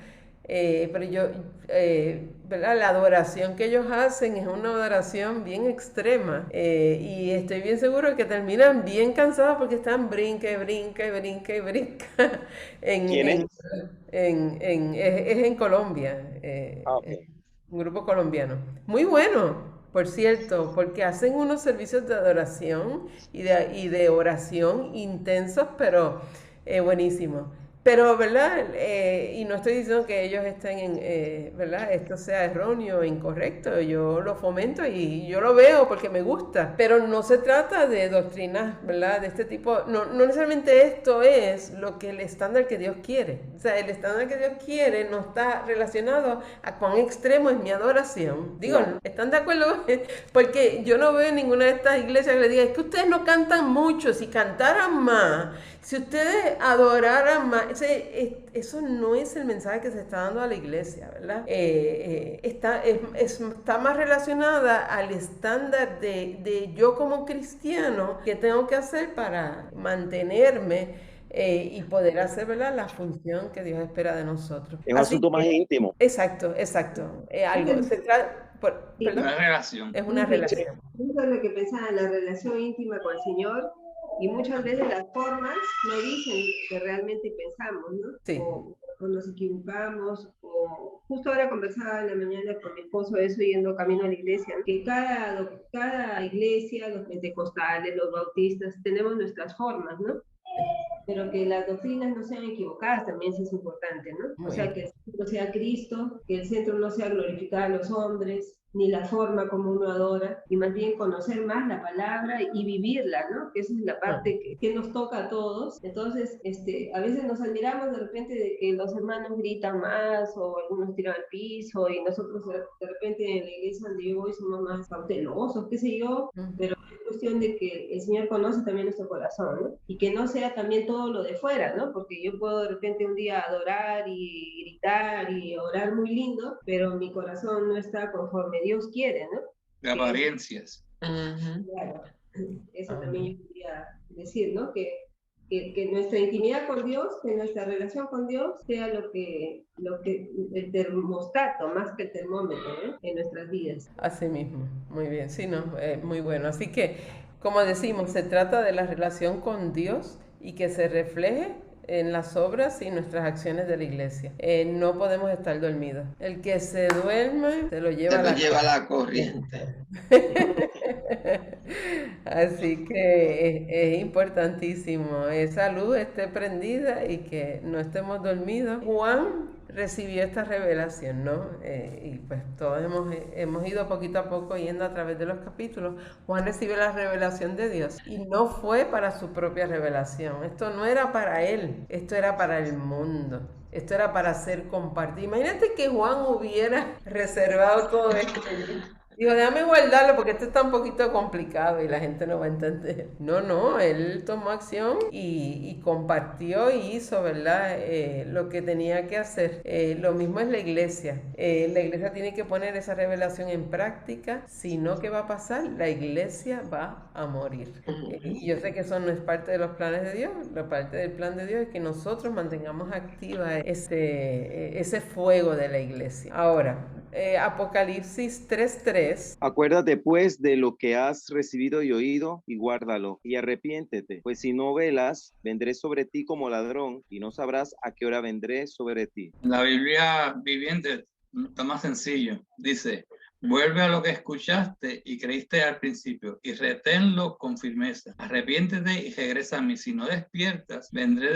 Speaker 1: Pero ¿verdad? La adoración que ellos hacen es una adoración bien extrema y estoy bien seguro que terminan bien cansados porque están brinca y brinca y brinca y brinca.
Speaker 4: ¿Quién es?
Speaker 1: Es en Colombia,
Speaker 4: Okay.
Speaker 1: un grupo colombiano. Muy bueno, por cierto, porque hacen unos servicios de adoración y de oración intensos, pero buenísimos. Pero, ¿verdad? Y no estoy diciendo que ellos estén ¿verdad? Esto sea erróneo o incorrecto. Yo lo fomento y yo lo veo porque me gusta. Pero no se trata de doctrinas, ¿verdad? De este tipo. No necesariamente esto es lo que el estándar que Dios quiere. O sea, el estándar que Dios quiere no está relacionado a cuán extremo es mi adoración. Digo, ¿están de acuerdo? Porque yo no veo en ninguna de estas iglesias que le diga, es que ustedes no cantan mucho. Si cantaran más, si ustedes adoraran más, eso no es el mensaje que se está dando a la iglesia, ¿verdad? Está más relacionada al estándar de yo como cristiano que tengo que hacer para mantenerme y poder hacer, ¿verdad? La función que Dios espera de nosotros.
Speaker 4: Es un asunto más íntimo.
Speaker 1: Exacto. Algo se trata...
Speaker 3: ¿Perdón? Una relación.
Speaker 1: Es una relación.
Speaker 5: Eso es lo que pensaba en la relación íntima con el Señor. Y muchas veces las formas no dicen que realmente pensamos, ¿no?
Speaker 1: Sí.
Speaker 5: O nos equivocamos, o justo ahora conversaba en la mañana con mi esposo eso yendo camino a la iglesia, que cada iglesia, los pentecostales, los bautistas, tenemos nuestras formas, ¿no? Pero que las doctrinas no sean equivocadas también eso es importante, ¿no? O sea, que el centro sea Cristo, que el centro no sea glorificar a los hombres, ni la forma como uno adora, y más bien conocer más la palabra y vivirla, ¿no? Que esa es la parte que nos toca a todos. Entonces, a veces nos admiramos de repente de que los hermanos gritan más o algunos tiran al piso y nosotros de repente en la iglesia donde yo voy somos más cautelosos, qué sé yo, pero es cuestión de que el Señor conoce también nuestro corazón, ¿no? Y que no sea también todo lo de fuera, ¿no? Porque yo puedo de repente un día adorar y gritar y orar muy lindo, pero mi corazón no está conforme Dios quiere, ¿no?
Speaker 3: De apariencias.
Speaker 5: Claro, eso también yo quería decir, ¿no? Que nuestra intimidad con Dios, que nuestra relación con Dios sea lo que el termostato, más que el termómetro, ¿no? En nuestras vidas.
Speaker 1: Así mismo, muy bien, sí, no, muy bueno. Así que, como decimos, se trata de la relación con Dios y que se refleje en las obras y nuestras acciones de la iglesia. No podemos estar dormidos. El que se duerme se lo lleva
Speaker 7: a la corriente.
Speaker 1: Así que es importantísimo esa luz esté prendida y que no estemos dormidos. Juan recibió esta revelación, ¿no? Y pues todos hemos ido poquito a poco yendo a través de los capítulos. Juan recibió la revelación de Dios y no fue para su propia revelación. Esto no era para él, esto era para el mundo. Esto era para ser compartido. Imagínate que Juan hubiera reservado todo esto. Digo, déjame guardarlo porque esto está un poquito complicado y la gente no va a entender. No, él tomó acción y compartió y hizo, ¿verdad? Lo que tenía que hacer. Lo mismo es la iglesia. La iglesia tiene que poner esa revelación en práctica. Si no, ¿qué va a pasar? La iglesia va a morir. Y yo sé que eso no es parte de los planes de Dios. La parte del plan de Dios es que nosotros mantengamos activa ese fuego de la iglesia. Ahora, Apocalipsis 3:3.
Speaker 4: Acuérdate pues de lo que has recibido y oído y guárdalo y arrepiéntete, pues si no velas, vendré sobre ti como ladrón y no sabrás a qué hora vendré sobre ti.
Speaker 3: La Biblia viviente está más sencillo. Dice, vuelve a lo que escuchaste y creíste al principio y reténlo con firmeza. Arrepiéntete y regresa a mí. Si no despiertas, vendré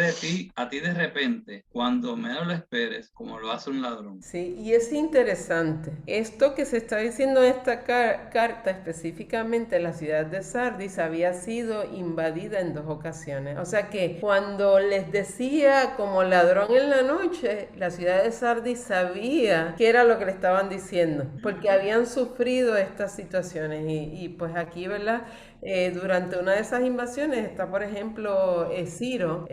Speaker 3: a ti de repente, cuando menos lo esperes, como lo hace un ladrón.
Speaker 1: Sí, y es interesante. Esto que se está diciendo en esta carta, específicamente la ciudad de Sardis, había sido invadida en 2 ocasiones. O sea que cuando les decía como ladrón en la noche, la ciudad de Sardis sabía qué era lo que le estaban diciendo, porque habían sufrido estas situaciones y pues aquí, ¿verdad? Durante una de esas invasiones está, por ejemplo, Ciro,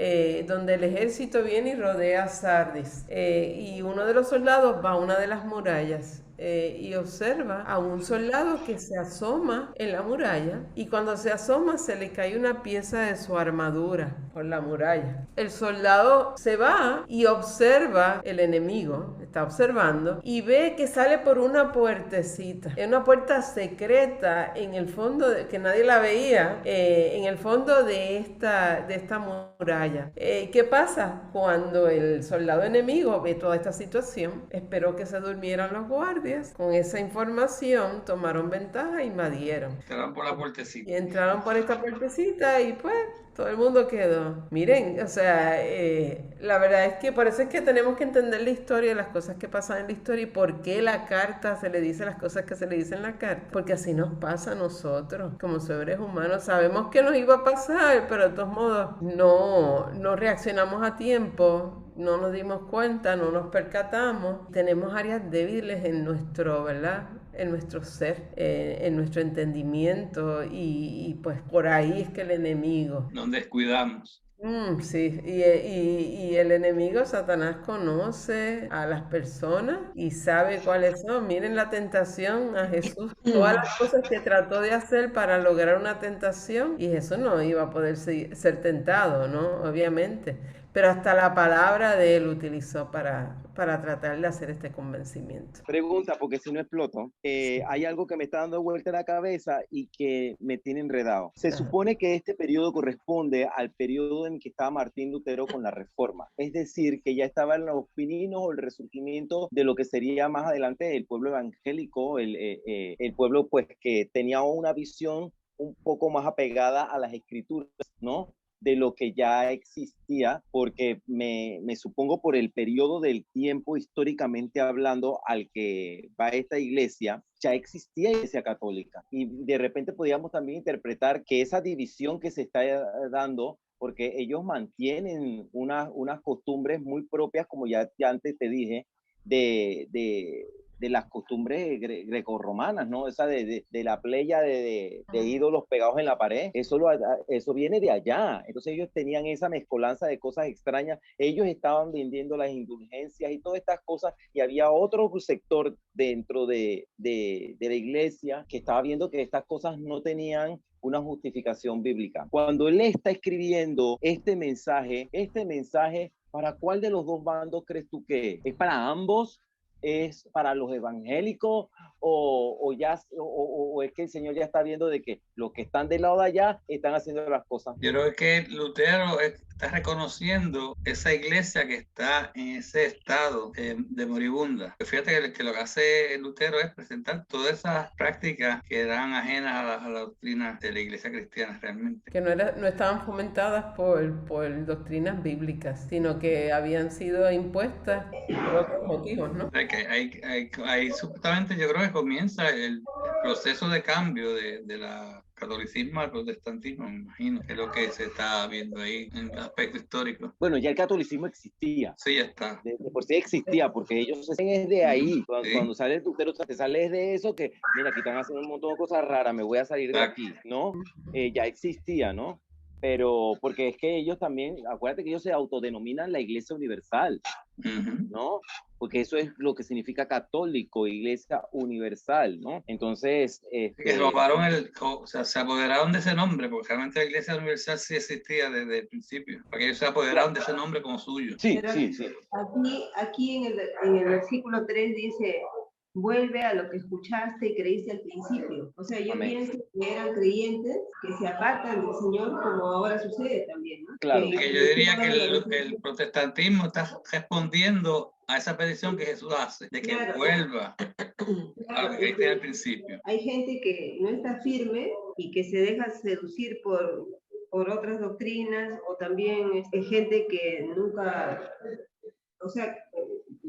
Speaker 1: donde el ejército viene y rodea Sardis. Y uno de los soldados va a una de las murallas y observa a un soldado que se asoma en la muralla y cuando se asoma se le cae una pieza de su armadura por la muralla. El soldado se va y observa el enemigo, está observando y ve que sale por una puertecita, es una puerta secreta en el fondo que nadie la veía, en el fondo de esta muralla. ¿Qué pasa? Cuando el soldado enemigo ve toda esta situación, esperó que se durmieran los guardias. Con esa información tomaron ventaja e invadieron.
Speaker 3: Entraron por la puertecita.
Speaker 1: Y entraron por esta puertecita y pues todo el mundo quedó. Miren, o sea, la verdad es que por eso es que tenemos que entender la historia, las cosas que pasan en la historia y por qué la carta se le dice las cosas que se le dice en la carta. Porque así nos pasa a nosotros, como seres humanos. Sabemos que nos iba a pasar, pero de todos modos no reaccionamos a tiempo. No nos dimos cuenta, no nos percatamos. Tenemos áreas débiles en nuestro, ¿verdad? En nuestro ser, en nuestro entendimiento y pues por ahí es que el enemigo...
Speaker 3: Nos descuidamos.
Speaker 1: Sí, y el enemigo Satanás conoce a las personas y sabe cuáles son. Miren la tentación a Jesús, todas las cosas que trató de hacer para lograr una tentación y Jesús no iba a poder ser tentado, ¿no? Obviamente. Pero hasta la palabra de él utilizó para tratar de hacer este convencimiento.
Speaker 4: Pregunta, porque si no exploto, hay algo que me está dando vuelta a la cabeza y que me tiene enredado. Se supone que este periodo corresponde al periodo en que estaba Martín Lutero con la Reforma, es decir, que ya estaban los pininos o el resurgimiento de lo que sería más adelante el pueblo evangélico, el pueblo pues que tenía una visión un poco más apegada a las escrituras, ¿no? De lo que ya existía, porque me supongo por el periodo del tiempo históricamente hablando al que va esta iglesia, ya existía iglesia católica y de repente podíamos también interpretar que esa división que se está dando, porque ellos mantienen unas costumbres muy propias, como ya antes te dije, de las costumbres grecorromanas, ¿no? Esa de la playa de ídolos pegados en la pared, eso viene de allá. Entonces ellos tenían esa mezcolanza de cosas extrañas, ellos estaban vendiendo las indulgencias y todas estas cosas, y había otro sector dentro de la iglesia que estaba viendo que estas cosas no tenían una justificación bíblica. Cuando él está escribiendo este mensaje, ¿para cuál de los dos bandos crees tú que es? ¿Es para ambos? es para los evangélicos o es que el Señor ya está viendo de que los que están del lado de allá están haciendo las cosas?
Speaker 3: Yo creo que Lutero está reconociendo esa iglesia que está en ese estado de moribunda. Fíjate que lo que hace Lutero es presentar todas esas prácticas que eran ajenas a la doctrina de la iglesia cristiana realmente.
Speaker 1: Que no estaban fomentadas por doctrinas bíblicas, sino que habían sido impuestas por otros motivos, ¿no?
Speaker 3: Ahí supuestamente yo creo que comienza el proceso de cambio de la catolicismo al protestantismo, me imagino, que es lo que se está viendo ahí en el aspecto histórico.
Speaker 4: Bueno, ya el catolicismo existía.
Speaker 3: Sí, ya está.
Speaker 4: De por sí existía, porque ellos se es de ahí. Cuando sale el Lutero, te sales de eso que, mira, aquí están haciendo un montón de cosas raras, me voy a salir de aquí, ¿no? Ya existía, ¿no? Pero porque es que ellos también, acuérdate que ellos se autodenominan la Iglesia Universal, ¿no? Porque eso es lo que significa católico, Iglesia Universal, ¿no? Entonces...
Speaker 3: Que robaron se apoderaron de ese nombre, porque realmente la Iglesia Universal sí existía desde el principio, porque ellos se apoderaron de ese nombre como suyo.
Speaker 4: Sí.
Speaker 5: Aquí en el versículo 3 dice: vuelve a lo que escuchaste y creíste al principio. O sea, yo pienso que eran creyentes que se apartan del Señor, como ahora sucede también, ¿no?
Speaker 4: Claro.
Speaker 3: Que yo diría que el protestantismo está respondiendo a esa petición que Jesús hace, de que vuelva a lo que creíste al principio.
Speaker 5: Hay gente que no está firme y que se deja seducir por otras doctrinas, o también gente que nunca... O sea,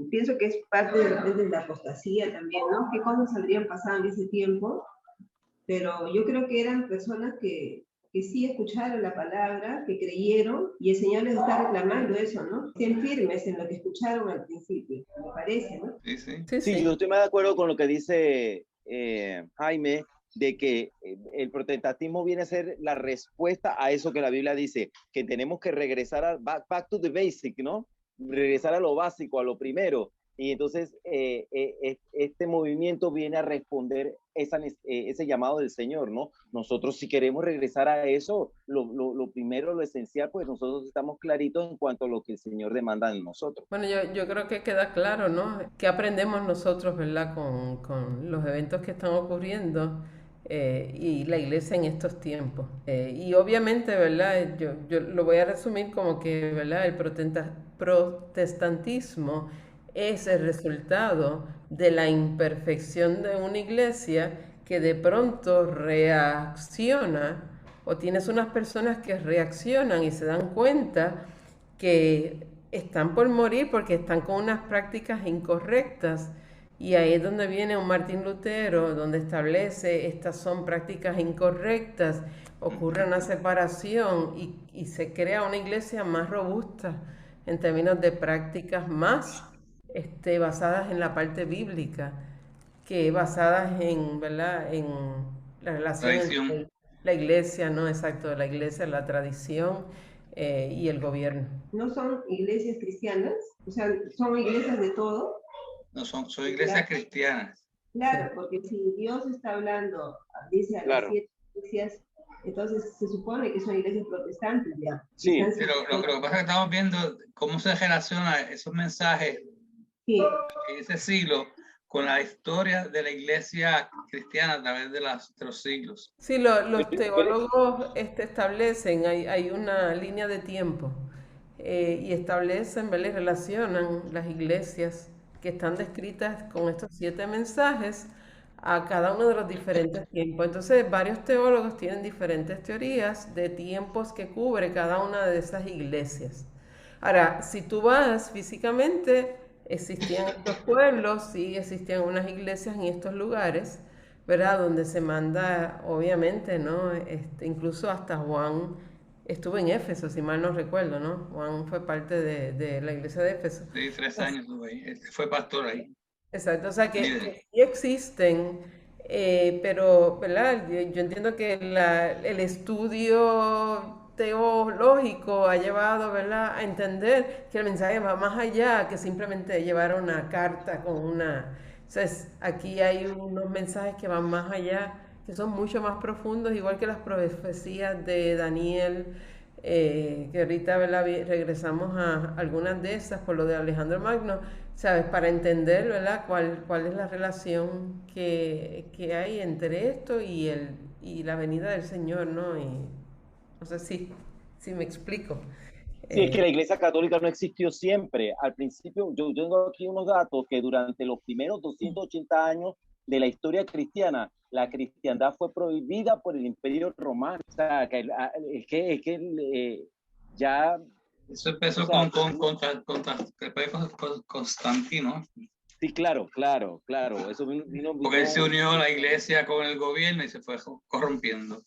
Speaker 5: pienso que es parte de la apostasía también, ¿no? ¿Qué cosas habrían pasado en ese tiempo? Pero yo creo que eran personas que sí escucharon la palabra, que creyeron, y el Señor les está reclamando eso, ¿no? Estén firmes en lo que escucharon al principio, me parece, ¿no?
Speaker 4: Sí, yo estoy más de acuerdo con lo que dice Jaime, de que el protestantismo viene a ser la respuesta a eso que la Biblia dice, que tenemos que regresar back to the basic, ¿no? Regresar a lo básico, a lo primero. Y entonces este movimiento viene a responder ese llamado del Señor, ¿no? Nosotros, si queremos regresar a eso, lo primero, lo esencial, pues nosotros estamos claritos en cuanto a lo que el Señor demanda de nosotros.
Speaker 1: Bueno, yo creo que queda claro, ¿no? ¿Qué aprendemos nosotros, verdad, con los eventos que están ocurriendo y la iglesia en estos tiempos? Y obviamente, ¿verdad? Yo lo voy a resumir como que, ¿verdad? El protestantismo es el resultado de la imperfección de una iglesia que de pronto reacciona, o tienes unas personas que reaccionan y se dan cuenta que están por morir porque están con unas prácticas incorrectas. Y ahí es donde viene un Martín Lutero, donde establece estas son prácticas incorrectas, ocurre una separación y se crea una iglesia más robusta en términos de prácticas más basadas en la parte bíblica, que basadas en, ¿verdad?, en la relación entre la iglesia, ¿no? Exacto, la iglesia, la tradición y el gobierno.
Speaker 5: ¿No son iglesias cristianas? O sea, ¿son iglesias de todo?
Speaker 3: No, son iglesias cristianas.
Speaker 5: Claro, porque si Dios está hablando, dice a las 7 iglesias, entonces se supone que son iglesias protestantes, ya.
Speaker 4: Sí,
Speaker 3: pero lo que pasa es que estamos viendo cómo se relacionan esos mensajes en ese siglo con la historia de la iglesia cristiana a través de los siglos.
Speaker 1: Sí, los teólogos establecen, hay una línea de tiempo y establecen, ¿verdad?, y relacionan las iglesias que están descritas con estos 7 mensajes a cada uno de los diferentes tiempos. Entonces, varios teólogos tienen diferentes teorías de tiempos que cubre cada una de esas iglesias. Ahora, si tú vas físicamente, existían estos pueblos, sí, existían unas iglesias en estos lugares, ¿verdad?, donde se manda, obviamente, ¿no? Incluso hasta Juan estuvo en Éfeso, si mal no recuerdo, ¿no? Juan fue parte de la iglesia de Éfeso.
Speaker 3: Sí, 3 años estuvo ahí, fue pastor ahí.
Speaker 1: Exacto, o sea que sí existen, pero, ¿verdad? Yo entiendo que el estudio teológico ha llevado, ¿verdad?, a entender que el mensaje va más allá que simplemente llevar una carta con una... Entonces, aquí hay unos mensajes que van más allá, que son mucho más profundos, igual que las profecías de Daniel, que ahorita, ¿verdad?, regresamos a algunas de esas por lo de Alejandro Magno, ¿sabes? Para entender, ¿verdad? ¿Cuál es la relación que hay entre esto y la venida del Señor, ¿no? Y no sé si me explico.
Speaker 4: Sí, es que
Speaker 1: Eh,
Speaker 4: la Iglesia Católica no existió siempre. Al principio, yo tengo aquí unos datos que durante los primeros 280 años de la historia cristiana, la cristiandad fue prohibida por el Imperio Romano. O sea, ya,
Speaker 3: Eso
Speaker 4: o
Speaker 3: empezó
Speaker 4: sea,
Speaker 3: después con Constantino,
Speaker 4: sí, claro, claro, claro. Eso
Speaker 3: porque él se unió a la iglesia con el gobierno y se fue corrompiendo.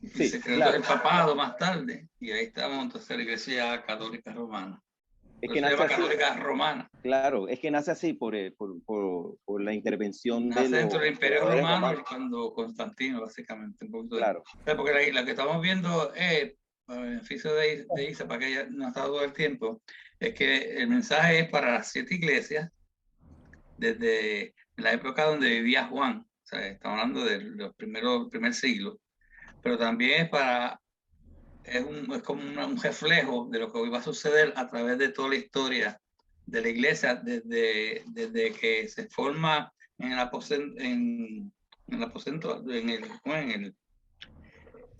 Speaker 3: Y
Speaker 4: sí,
Speaker 3: se creó entonces
Speaker 4: claro.
Speaker 3: el papado más tarde, y ahí estamos entonces la iglesia católica romana.
Speaker 4: Es que
Speaker 3: Entonces se
Speaker 4: nace
Speaker 3: llama
Speaker 4: así,
Speaker 3: católica romana.
Speaker 4: claro, es que nace así por la intervención de
Speaker 3: Nace dentro del
Speaker 4: los
Speaker 3: Imperio
Speaker 4: emperadores
Speaker 3: Romano y
Speaker 4: romanos.
Speaker 3: cuando Constantino, básicamente, un poquito
Speaker 4: Claro.
Speaker 3: después. O sea, porque la que estamos viendo, para el beneficio de Isa, para que ella no ha estado todo el tiempo, es que el mensaje es para las 7 iglesias desde la época donde vivía Juan. O sea, estamos hablando del primer siglo, pero también es como un reflejo de lo que hoy va a suceder a través de toda la historia de la iglesia, desde que se forma en el aposento,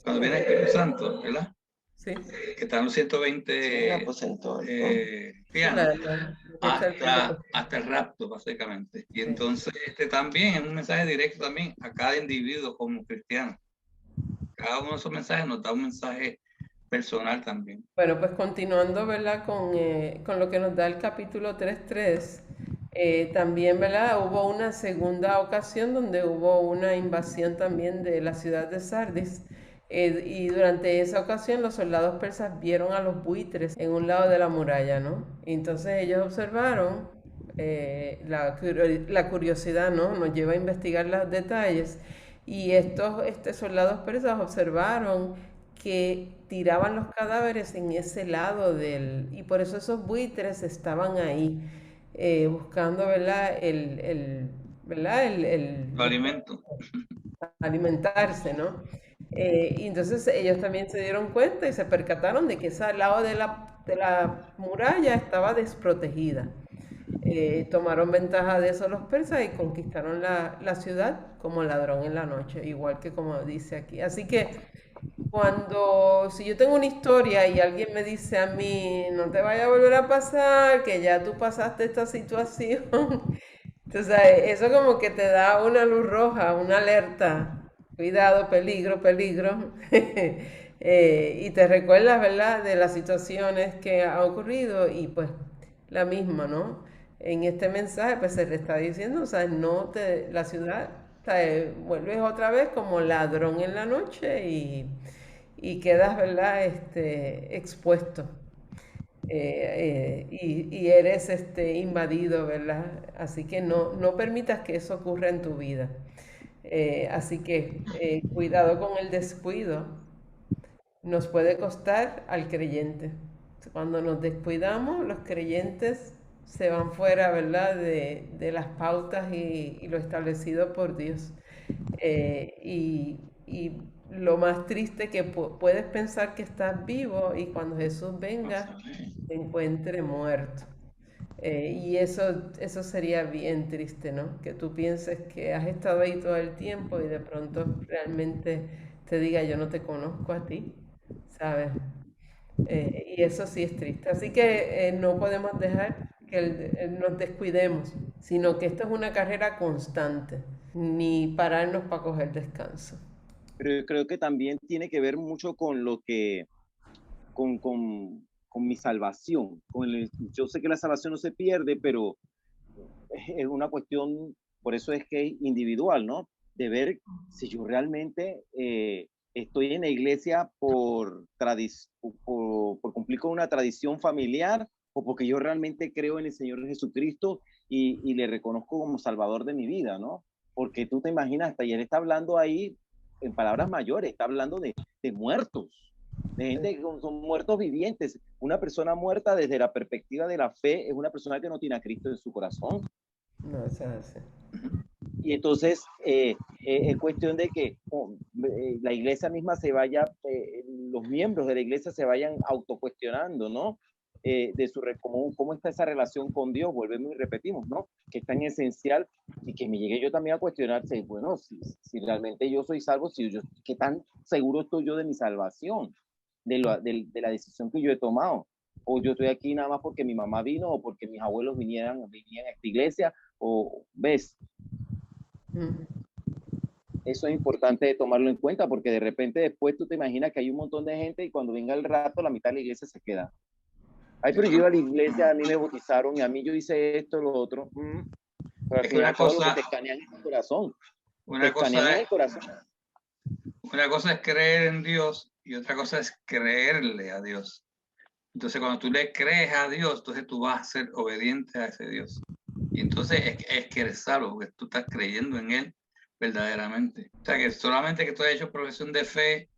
Speaker 3: cuando viene el Espíritu Santo, ¿verdad?
Speaker 1: sí,
Speaker 3: Que están los
Speaker 7: Sí,
Speaker 3: 120
Speaker 7: aposento alto.
Speaker 1: sí,
Speaker 3: pianos,
Speaker 1: fecha del Pentecostés.
Speaker 3: hasta el rapto, básicamente. Y entonces también es un mensaje directo también a cada individuo como cristiano. Cada uno de esos mensajes nos da un mensaje personal también.
Speaker 1: Bueno, pues continuando, ¿verdad? Con lo que nos da el capítulo 3:3, también, ¿verdad? Hubo una segunda ocasión donde hubo una invasión también de la ciudad de Sardis. Y durante esa ocasión los soldados persas vieron a los buitres en un lado de la muralla, ¿no? Y entonces ellos observaron, la curiosidad, ¿no? Nos lleva a investigar los detalles. Y estos soldados persas observaron que tiraban los cadáveres en ese lado y por eso esos buitres estaban ahí, buscando, ¿verdad? ¿Verdad?
Speaker 3: Los alimentos.
Speaker 1: Alimentarse, ¿no? Y entonces ellos también se dieron cuenta y se percataron de que ese lado de la muralla estaba desprotegida. Tomaron ventaja de eso los persas y conquistaron la ciudad como ladrón en la noche, igual que como dice aquí. Así que si yo tengo una historia y alguien me dice a mí, no te vaya a volver a pasar, que ya tú pasaste esta situación, entonces eso como que te da una luz roja, una alerta, cuidado, peligro, peligro, y te recuerdas, ¿verdad?, de las situaciones que han ocurrido y pues la misma, ¿no? En este mensaje pues se le está diciendo, o sea, la ciudad vuelves otra vez como ladrón en la noche y quedas, ¿verdad?, expuesto. Y eres invadido, ¿verdad? Así que no permitas que eso ocurra en tu vida. Así que cuidado con el descuido. Nos puede costar al creyente. Cuando nos descuidamos, los creyentes se van fuera, ¿verdad?, de las pautas y lo establecido por Dios. Y lo más triste que puedes pensar que estás vivo y cuando Jesús venga te encuentre muerto. Y eso sería bien triste, ¿no? Que tú pienses que has estado ahí todo el tiempo y de pronto realmente te diga yo no te conozco a ti, ¿sabes? Y eso sí es triste. Así que no podemos dejar que nos descuidemos, sino que esto es una carrera constante, ni pararnos para coger descanso.
Speaker 4: Pero yo creo que también tiene que ver mucho con lo que, con mi salvación. Yo sé que la salvación no se pierde, pero es una cuestión, por eso es que es individual, ¿no? De ver si yo realmente estoy en la iglesia por cumplir con una tradición familiar o porque yo realmente creo en el Señor Jesucristo y le reconozco como Salvador de mi vida, ¿no? Porque tú te imaginas, hasta ayer está hablando ahí en palabras mayores, está hablando de muertos, de gente que son muertos vivientes. Una persona muerta desde la perspectiva de la fe es una persona que no tiene a Cristo en su corazón.
Speaker 1: No, eso es así.
Speaker 4: Y entonces es cuestión de que la iglesia misma se vaya, los miembros de la iglesia se vayan autocuestionando, ¿no? cómo está esa relación con Dios, volvemos y repetimos, ¿no? Que es tan esencial y que me llegué yo también a cuestionarse, bueno, si realmente yo soy salvo, ¿qué tan seguro estoy yo de mi salvación, de la decisión que yo he tomado? O yo estoy aquí nada más porque mi mamá vino o porque mis abuelos venían a esta iglesia, o ves. Eso es importante de tomarlo en cuenta porque de repente después tú te imaginas que hay un montón de gente y cuando venga el rato la mitad de la iglesia se queda. Ay, pero yo iba a la iglesia, a mí me bautizaron y a mí yo hice esto, lo otro. Pero al final todo lo que te escanean es el corazón. Una
Speaker 3: cosa es creer en Dios y otra cosa es creerle a Dios. Entonces, cuando tú le crees a Dios, entonces tú vas a ser obediente a ese Dios. Y entonces es que eres salvo, porque tú estás creyendo en Él verdaderamente. O sea, que solamente que tú hayas hecho profesión de fe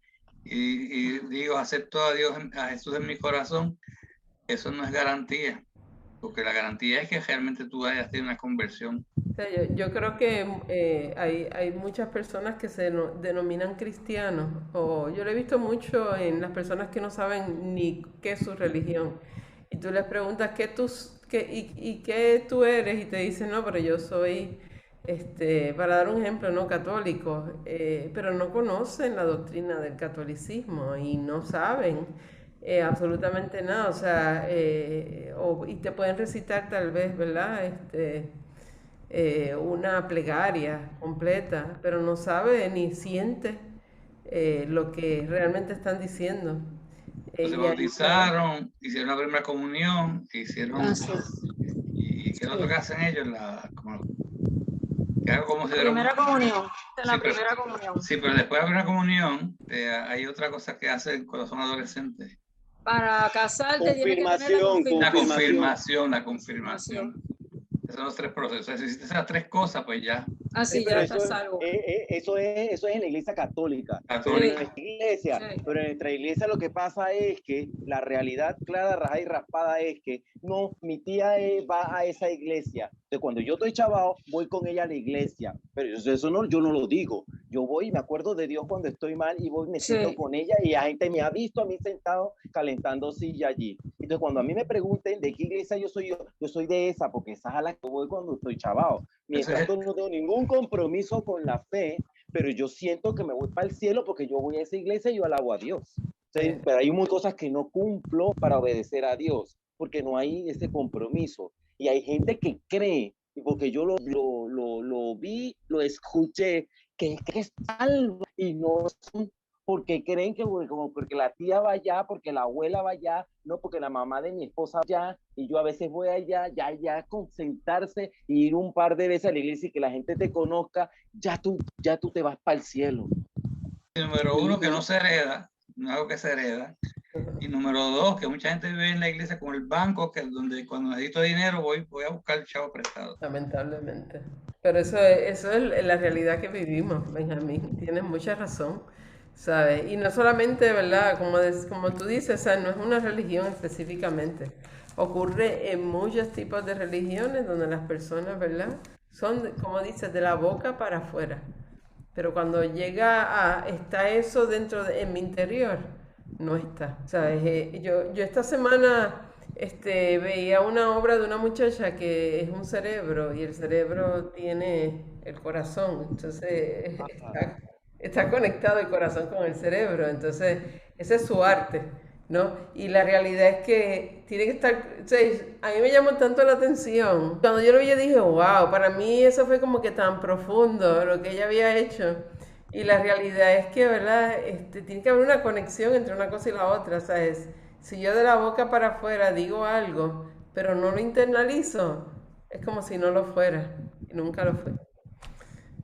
Speaker 3: y digo, acepto a Dios, a Jesús en mi corazón, eso no es garantía, porque la garantía es que realmente tú hayas tenido una conversión.
Speaker 1: O sea, yo creo que hay muchas personas que se denominan cristianos, o yo lo he visto mucho en las personas que no saben ni qué es su religión. Y tú les preguntas qué tú eres, y te dicen, no, pero yo soy, para dar un ejemplo, no católico, pero no conocen la doctrina del catolicismo y no saben absolutamente nada. O sea, y te pueden recitar tal vez, ¿verdad? Una plegaria completa, pero no sabe ni siente lo que realmente están diciendo.
Speaker 3: Se bautizaron, hicieron la primera comunión, hicieron... ¿Y qué es lo que hacen ellos? Como si
Speaker 8: primera comunión.
Speaker 3: La primera comunión. Sí, pero después de la primera comunión, hay otra cosa que hacen cuando son adolescentes.
Speaker 8: Para casarte tienes que tener
Speaker 3: la confirmación. Esos son los 3 procesos. Si hiciste esas 3 cosas, pues ya.
Speaker 8: Así ya estás salvo.
Speaker 4: Eso es en la iglesia católica. Pero en nuestra iglesia lo que pasa es que la realidad clara, rajada y raspada es que no, mi tía va a esa iglesia. Entonces, cuando yo estoy chavado, voy con ella a la iglesia. Pero eso no, yo no lo digo. Yo voy y me acuerdo de Dios cuando estoy mal y voy y me siento con ella y la gente me ha visto a mí sentado calentando silla allí. Entonces, cuando a mí me pregunten de qué iglesia yo soy de esa, porque esa es a la que voy cuando estoy chavado. Mientras tanto, no tengo ningún compromiso con la fe, pero yo siento que me voy para el cielo porque yo voy a esa iglesia y yo alabo a Dios. Entonces, pero hay muchas cosas que no cumplo para obedecer a Dios, porque no hay ese compromiso. Y hay gente que cree, porque yo lo vi, lo escuché, que es salvo y no son, porque creen que porque la tía va allá, porque la abuela va allá, no porque la mamá de mi esposa va allá, y yo a veces voy allá, ya concentrarse y ir un par de veces a la iglesia y que la gente te conozca, ya tú te vas para el cielo.
Speaker 3: Número 1, que no se hereda, no es algo que se hereda. Y número 2, que mucha gente vive en la iglesia con el banco, que es donde cuando necesito dinero voy a buscar el chavo prestado.
Speaker 1: Lamentablemente. Pero eso es la realidad que vivimos, Benjamín. Tienes mucha razón, ¿sabes? Y no solamente, ¿verdad? Como tú dices, o sea, no es una religión específicamente. Ocurre en muchos tipos de religiones donde las personas, ¿verdad? Son, como dices, de la boca para afuera. Pero cuando está eso en mi interior, no está, ¿sabes? Yo esta semana veía una obra de una muchacha que es un cerebro y el cerebro tiene el corazón, entonces está conectado el corazón con el cerebro, entonces ese es su arte, ¿no? Y la realidad es que tiene que estar, o sea, a mí me llamó tanto la atención. Cuando yo lo vi, yo dije, wow, para mí eso fue como que tan profundo lo que ella había hecho. Y la realidad es que, ¿verdad? Tiene que haber una conexión entre una cosa y la otra, ¿sabes? Si yo de la boca para afuera digo algo, pero no lo internalizo, es como si no lo fuera, y nunca lo fue.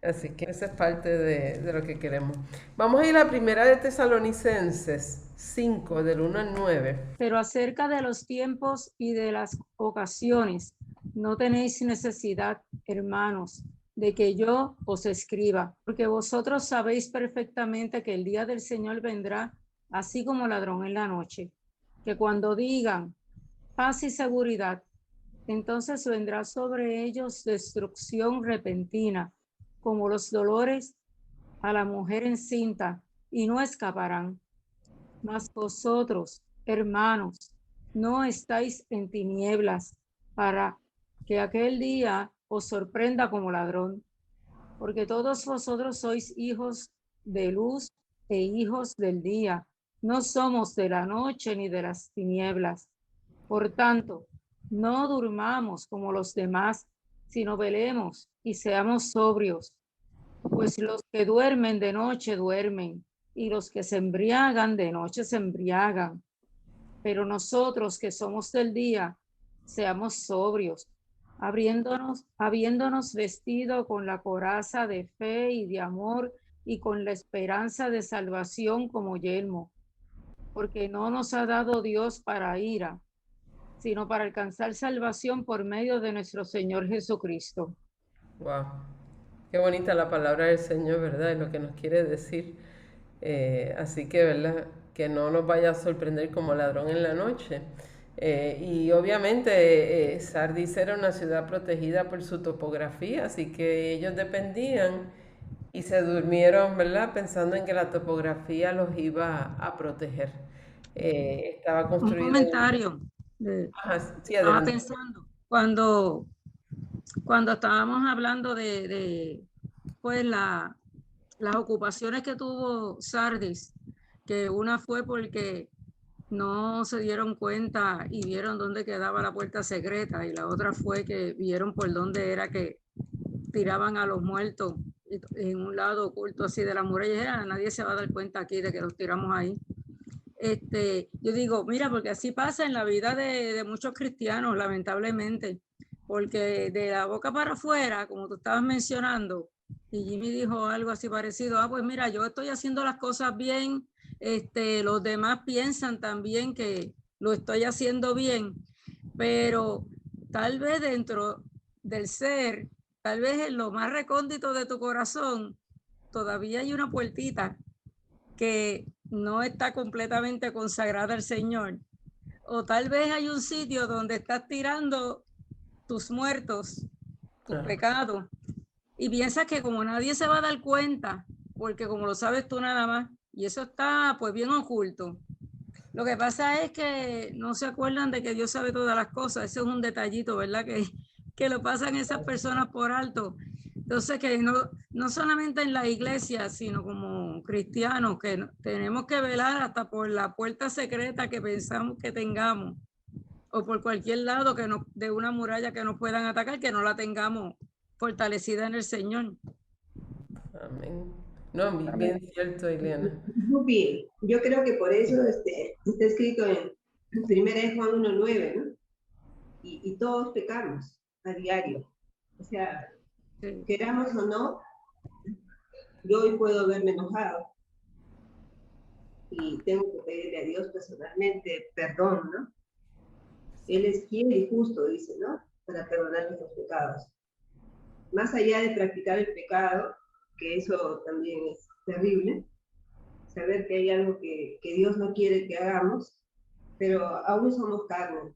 Speaker 1: Así que esa es parte de lo que queremos. Vamos a ir a la primera de Tesalonicenses 5, del 1 al 9.
Speaker 8: Pero acerca de los tiempos y de las ocasiones, no tenéis necesidad, hermanos, de que yo os escriba, porque vosotros sabéis perfectamente que el día del Señor vendrá así como ladrón en la noche, que cuando digan paz y seguridad, entonces vendrá sobre ellos destrucción repentina, como los dolores a la mujer encinta, y no escaparán. Mas vosotros, hermanos, no estáis en tinieblas, para que aquel día os sorprenda como ladrón, porque todos vosotros sois hijos de luz e hijos del día, no somos de la noche ni de las tinieblas. Por tanto, no durmamos como los demás, sino velemos y seamos sobrios, pues los que duermen de noche duermen, y los que se embriagan de noche se embriagan. Pero nosotros que somos del día, seamos sobrios, habiéndonos vestido con la coraza de fe y de amor y con la esperanza de salvación como yelmo, porque no nos ha dado Dios para ira, sino para alcanzar salvación por medio de nuestro Señor Jesucristo.
Speaker 1: Wow, qué bonita la palabra del Señor, ¿verdad? Y lo que nos quiere decir. Así que, ¿verdad? Que no nos vaya a sorprender como ladrón en la noche. Y obviamente Sardis era una ciudad protegida por su topografía, así que ellos dependían y se durmieron, ¿verdad? Pensando en que la topografía los iba a proteger. Estaba
Speaker 8: Un
Speaker 1: construido...
Speaker 8: comentario.
Speaker 1: Ajá, sí,
Speaker 8: Estaba
Speaker 1: adelante.
Speaker 8: pensando, cuando estábamos hablando de pues las ocupaciones que tuvo Sardis, que una fue porque no se dieron cuenta y vieron dónde quedaba la puerta secreta, y la otra fue que vieron por dónde era que tiraban a los muertos en un lado oculto así de la muralla. Nadie se va a dar cuenta aquí de que los tiramos ahí. Yo digo, mira, porque así pasa en la vida de muchos cristianos, lamentablemente, porque de la boca para afuera, como tú estabas mencionando, y Jimmy dijo algo así parecido, pues mira, yo estoy haciendo las cosas bien, los demás piensan también que lo estoy haciendo bien, pero tal vez dentro del ser, tal vez en lo más recóndito de tu corazón, todavía hay una puertita que no está completamente consagrada al Señor, o tal vez hay un sitio donde estás tirando tus muertos, tus pecados, y piensas que como nadie se va a dar cuenta, porque como lo sabes tú nada más, y eso está pues bien oculto. Lo que pasa es que no se acuerdan de que Dios sabe todas las cosas. Ese es un detallito, ¿verdad? Que lo pasan esas personas por alto. Entonces, que no solamente en la iglesia, sino como cristianos, que tenemos que velar hasta por la puerta secreta que pensamos que tengamos, o por cualquier lado de una muralla que nos puedan atacar, que no la tengamos fortalecida en el Señor.
Speaker 1: Amén. No, bien cierto, Eliana.
Speaker 5: Muy bien. Yo creo que por eso está escrito en 1 Juan 1:9, ¿no? Y todos pecamos a diario. O sea, sí, queramos o no, yo hoy puedo verme enojado y tengo que pedirle a Dios personalmente perdón, ¿no? Él es fiel y justo, dice, ¿no? Para perdonar nuestros pecados. Más allá de practicar el pecado, que eso también es terrible, saber que hay algo que Dios no quiere que hagamos, pero aún somos carne,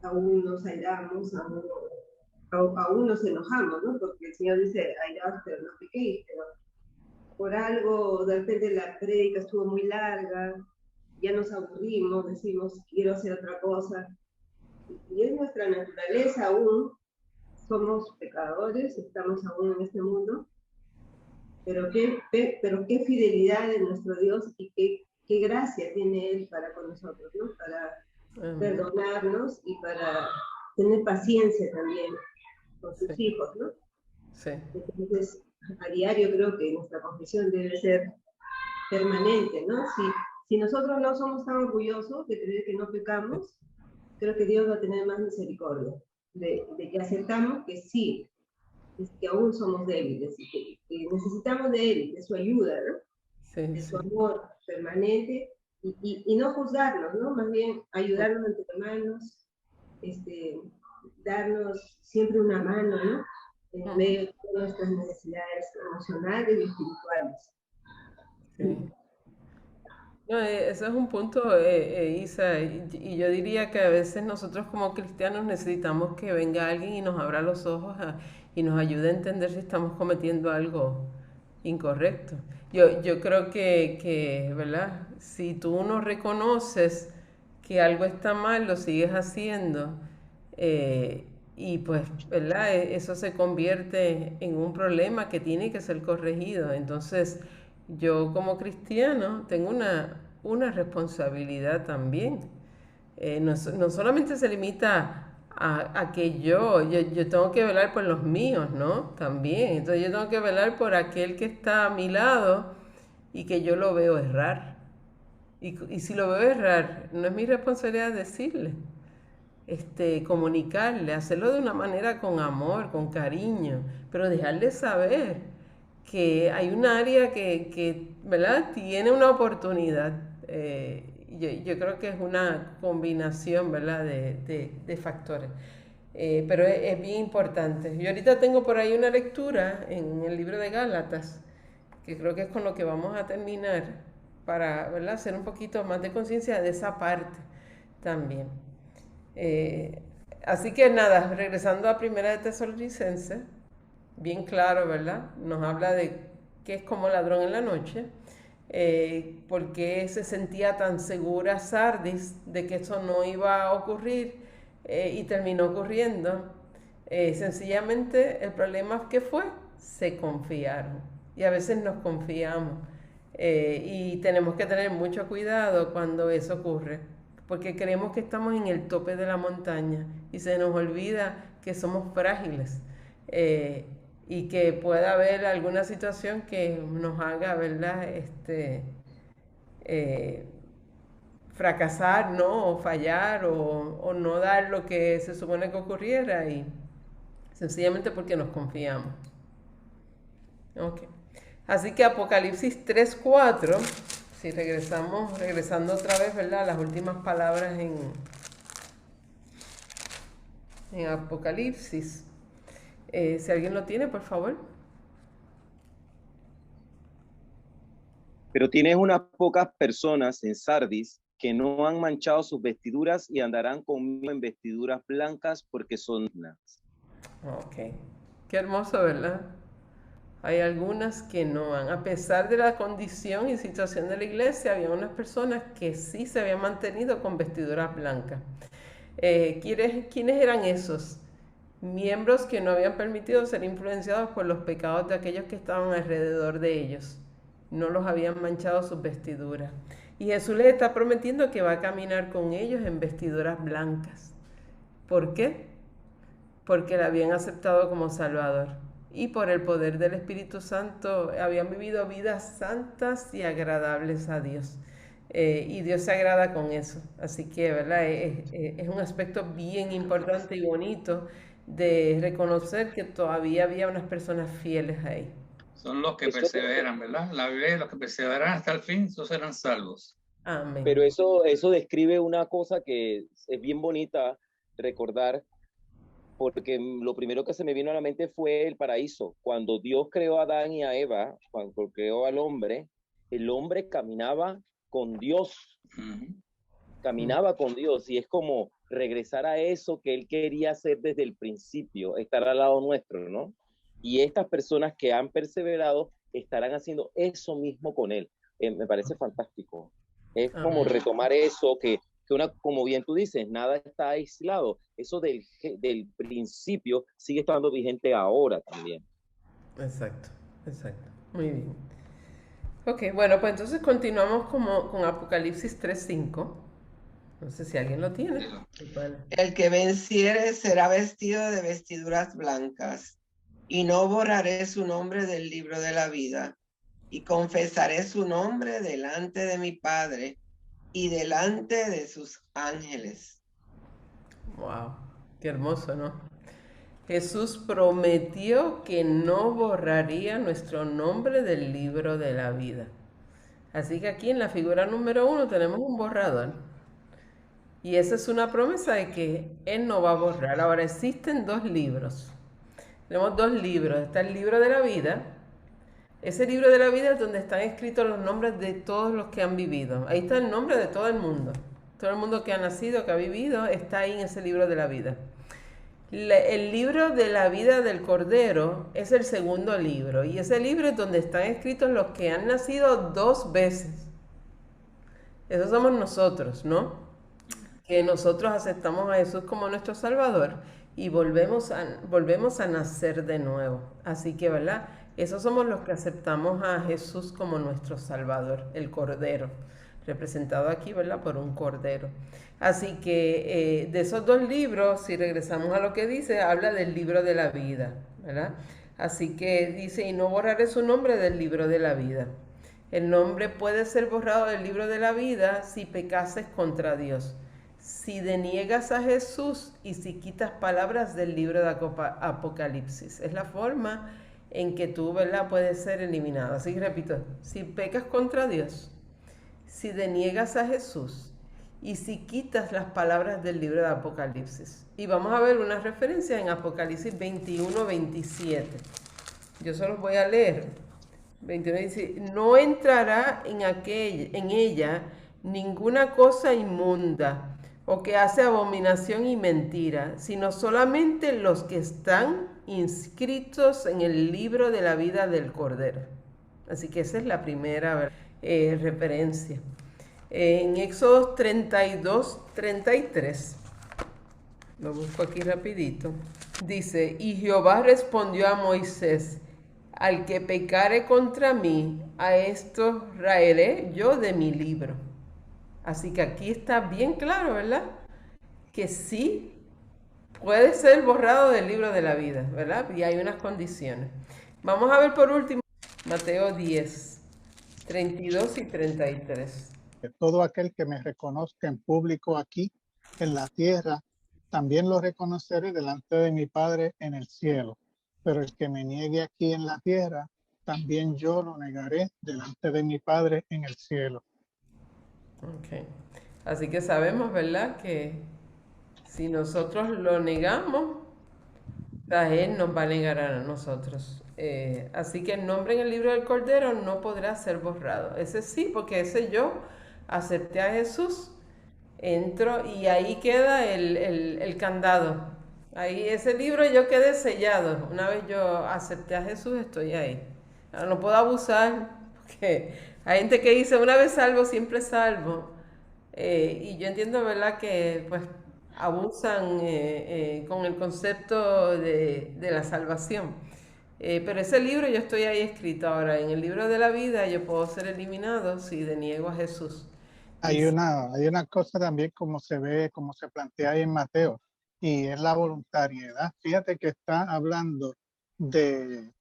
Speaker 5: aún nos airamos, aún nos enojamos, ¿no? Porque el Señor dice, airaos, pero no pequéis, pero por algo, de repente la prédica estuvo muy larga, ya nos aburrimos, decimos, quiero hacer otra cosa, y es nuestra naturaleza aún, somos pecadores, estamos aún en este mundo, pero qué fidelidad de nuestro Dios y qué gracia tiene Él para con nosotros, ¿no? Para perdonarnos y para tener paciencia también con sus hijos, ¿no?
Speaker 1: Sí.
Speaker 5: Entonces, a diario creo que nuestra confesión debe ser permanente, ¿no? Si nosotros no somos tan orgullosos de creer que no pecamos, creo que Dios va a tener más misericordia, de que aceptamos que sí, que aún somos débiles y que necesitamos de Él, de su ayuda, ¿no? Sí, de su amor permanente y no juzgarnos, ¿no? Más bien ayudarnos entre hermanos, darnos siempre una mano, ¿no? En medio de todas nuestras necesidades emocionales y espirituales.
Speaker 1: Sí. No, eso es un punto, Isa, y yo diría que a veces nosotros como cristianos necesitamos que venga alguien y nos abra los ojos y nos ayude a entender si estamos cometiendo algo incorrecto. Yo creo que, ¿verdad? Si tú no reconoces que algo está mal, lo sigues haciendo, y pues, ¿verdad? Eso se convierte en un problema que tiene que ser corregido. Entonces, yo como cristiano tengo una responsabilidad también. No solamente se limita a que yo tengo que velar por los míos, ¿no? También. Entonces yo tengo que velar por aquel que está a mi lado y que yo lo veo errar. Y si lo veo errar, no es mi responsabilidad decirle, comunicarle, hacerlo de una manera con amor, con cariño, pero dejarle saber que hay un área que ¿verdad? Tiene una oportunidad. Yo creo que es una combinación, ¿verdad? de factores. Pero es bien importante. Yo ahorita tengo por ahí una lectura en el libro de Gálatas, que creo que es con lo que vamos a terminar, para, ¿verdad? Hacer un poquito más de conciencia de esa parte también. Así que nada, regresando a Primera de Tesalonicenses, bien claro, ¿verdad? Nos habla de que es como ladrón en la noche, por qué se sentía tan segura Sardis de que eso no iba a ocurrir, y terminó ocurriendo. Sencillamente el problema que fue, se confiaron, y a veces nos confiamos, y tenemos que tener mucho cuidado cuando eso ocurre, porque creemos que estamos en el tope de la montaña y se nos olvida que somos frágiles, y que pueda haber alguna situación que nos haga, ¿verdad? Fracasar, ¿no? O fallar, o no dar lo que se supone que ocurriera, y sencillamente porque nos confiamos. Ok. Así que Apocalipsis 3:4, si regresando otra vez, ¿verdad? Las últimas palabras en Apocalipsis. Si alguien lo tiene, por favor.
Speaker 4: Pero tienes unas pocas personas en Sardis que no han manchado sus vestiduras y andarán conmigo en vestiduras blancas porque son dignas.
Speaker 1: Ok. Qué hermoso, ¿verdad? Hay algunas que no han. A pesar de la condición y situación de la iglesia, había unas personas que sí se habían mantenido con vestiduras blancas. ¿Quiénes eran esos? Miembros que no habían permitido ser influenciados por los pecados de aquellos que estaban alrededor de ellos. No los habían manchado sus vestiduras. Y Jesús les está prometiendo que va a caminar con ellos en vestiduras blancas. ¿Por qué? Porque la habían aceptado como Salvador. Y por el poder del Espíritu Santo habían vivido vidas santas y agradables a Dios. Y Dios se agrada con eso. Así que, ¿verdad? Es un aspecto bien importante y bonito de reconocer que todavía había unas personas fieles ahí.
Speaker 3: Son los que perseveran, ¿verdad? La Biblia, los que perseveran hasta el fin, esos serán salvos.
Speaker 1: Amén.
Speaker 4: Pero eso describe una cosa que es bien bonita recordar, porque lo primero que se me vino a la mente fue el paraíso. Cuando Dios creó a Adán y a Eva, cuando creó al hombre, el hombre caminaba con Dios. Caminaba con Dios, y es como regresar a eso que él quería hacer desde el principio, estar al lado nuestro, ¿no? Y estas personas que han perseverado estarán haciendo eso mismo con él. Me parece fantástico. Es como retomar eso que como bien tú dices, nada está aislado. Eso del principio sigue estando vigente ahora también.
Speaker 1: Exacto. Muy bien. Ok, bueno, pues entonces continuamos con Apocalipsis 3:5. No sé si alguien lo tiene.
Speaker 7: El que venciere será vestido de vestiduras blancas, y no borraré su nombre del libro de la vida, y confesaré su nombre delante de mi Padre y delante de sus ángeles.
Speaker 1: Wow, qué hermoso, ¿no? Jesús prometió que no borraría nuestro nombre del libro de la vida. Así que aquí en la figura número 1 tenemos un borrador. Y esa es una promesa de que Él no va a borrar. Ahora existen 2 libros. Tenemos 2 libros. Está el libro de la vida. Ese libro de la vida es donde están escritos los nombres de todos los que han vivido. Ahí está el nombre de todo el mundo. Todo el mundo que ha nacido, que ha vivido, está ahí en ese libro de la vida. El libro de la vida del Cordero es el segundo libro. Y ese libro es donde están escritos los que han nacido 2 veces. Esos somos nosotros, ¿no? que nosotros aceptamos a Jesús como nuestro Salvador y volvemos a nacer de nuevo. Así que, ¿verdad? Esos somos los que aceptamos a Jesús como nuestro Salvador, el Cordero, representado aquí, ¿verdad? Por un Cordero. Así que de esos dos libros, si regresamos a lo que dice, habla del libro de la vida, ¿verdad? Así que dice, y no borraré su nombre del libro de la vida. El nombre puede ser borrado del libro de la vida si pecases contra Dios, si deniegas a Jesús y si quitas palabras del libro de Apocalipsis. Es la forma en que tú, ¿verdad?, puedes ser eliminado. Así que repito, si pecas contra Dios, si deniegas a Jesús y si quitas las palabras del libro de Apocalipsis. Y vamos a ver una referencia en Apocalipsis 21, 27. Yo se los voy a leer. 21 dice, no entrará en ella ninguna cosa inmunda o que hace abominación y mentira, sino solamente los que están inscritos en el libro de la vida del Cordero. Así que esa es la primera referencia. En Éxodo 32, 33, lo busco aquí rapidito, dice, y Jehová respondió a Moisés, al que pecare contra mí, a esto raeré yo de mi libro. Así que aquí está bien claro, ¿verdad? Que sí puede ser borrado del libro de la vida, ¿verdad? Y hay unas condiciones. Vamos a ver por último Mateo 10, 32 y 33.
Speaker 6: Todo aquel que me reconozca en público aquí en la tierra, también lo reconoceré delante de mi Padre en el cielo. Pero el que me niegue aquí en la tierra, también yo lo negaré delante de mi Padre en el cielo.
Speaker 1: Ok. Así que sabemos, ¿verdad?, que si nosotros lo negamos, Él nos va a negar a nosotros. Así que el nombre en el libro del Cordero no podrá ser borrado. Ese sí, porque ese yo acepté a Jesús, entro y ahí queda el candado. Ahí ese libro yo quedé sellado. Una vez yo acepté a Jesús, estoy ahí. Ahora no puedo abusar, porque hay gente que dice, una vez salvo, siempre salvo. Y yo entiendo, ¿verdad?, que pues abusan con el concepto de la salvación. Pero ese libro yo estoy ahí escrito. Ahora, en el libro de la vida yo puedo ser eliminado si deniego a Jesús.
Speaker 6: Hay una cosa también como se ve, como se plantea ahí en Mateo, y es la voluntariedad. Fíjate que está hablando de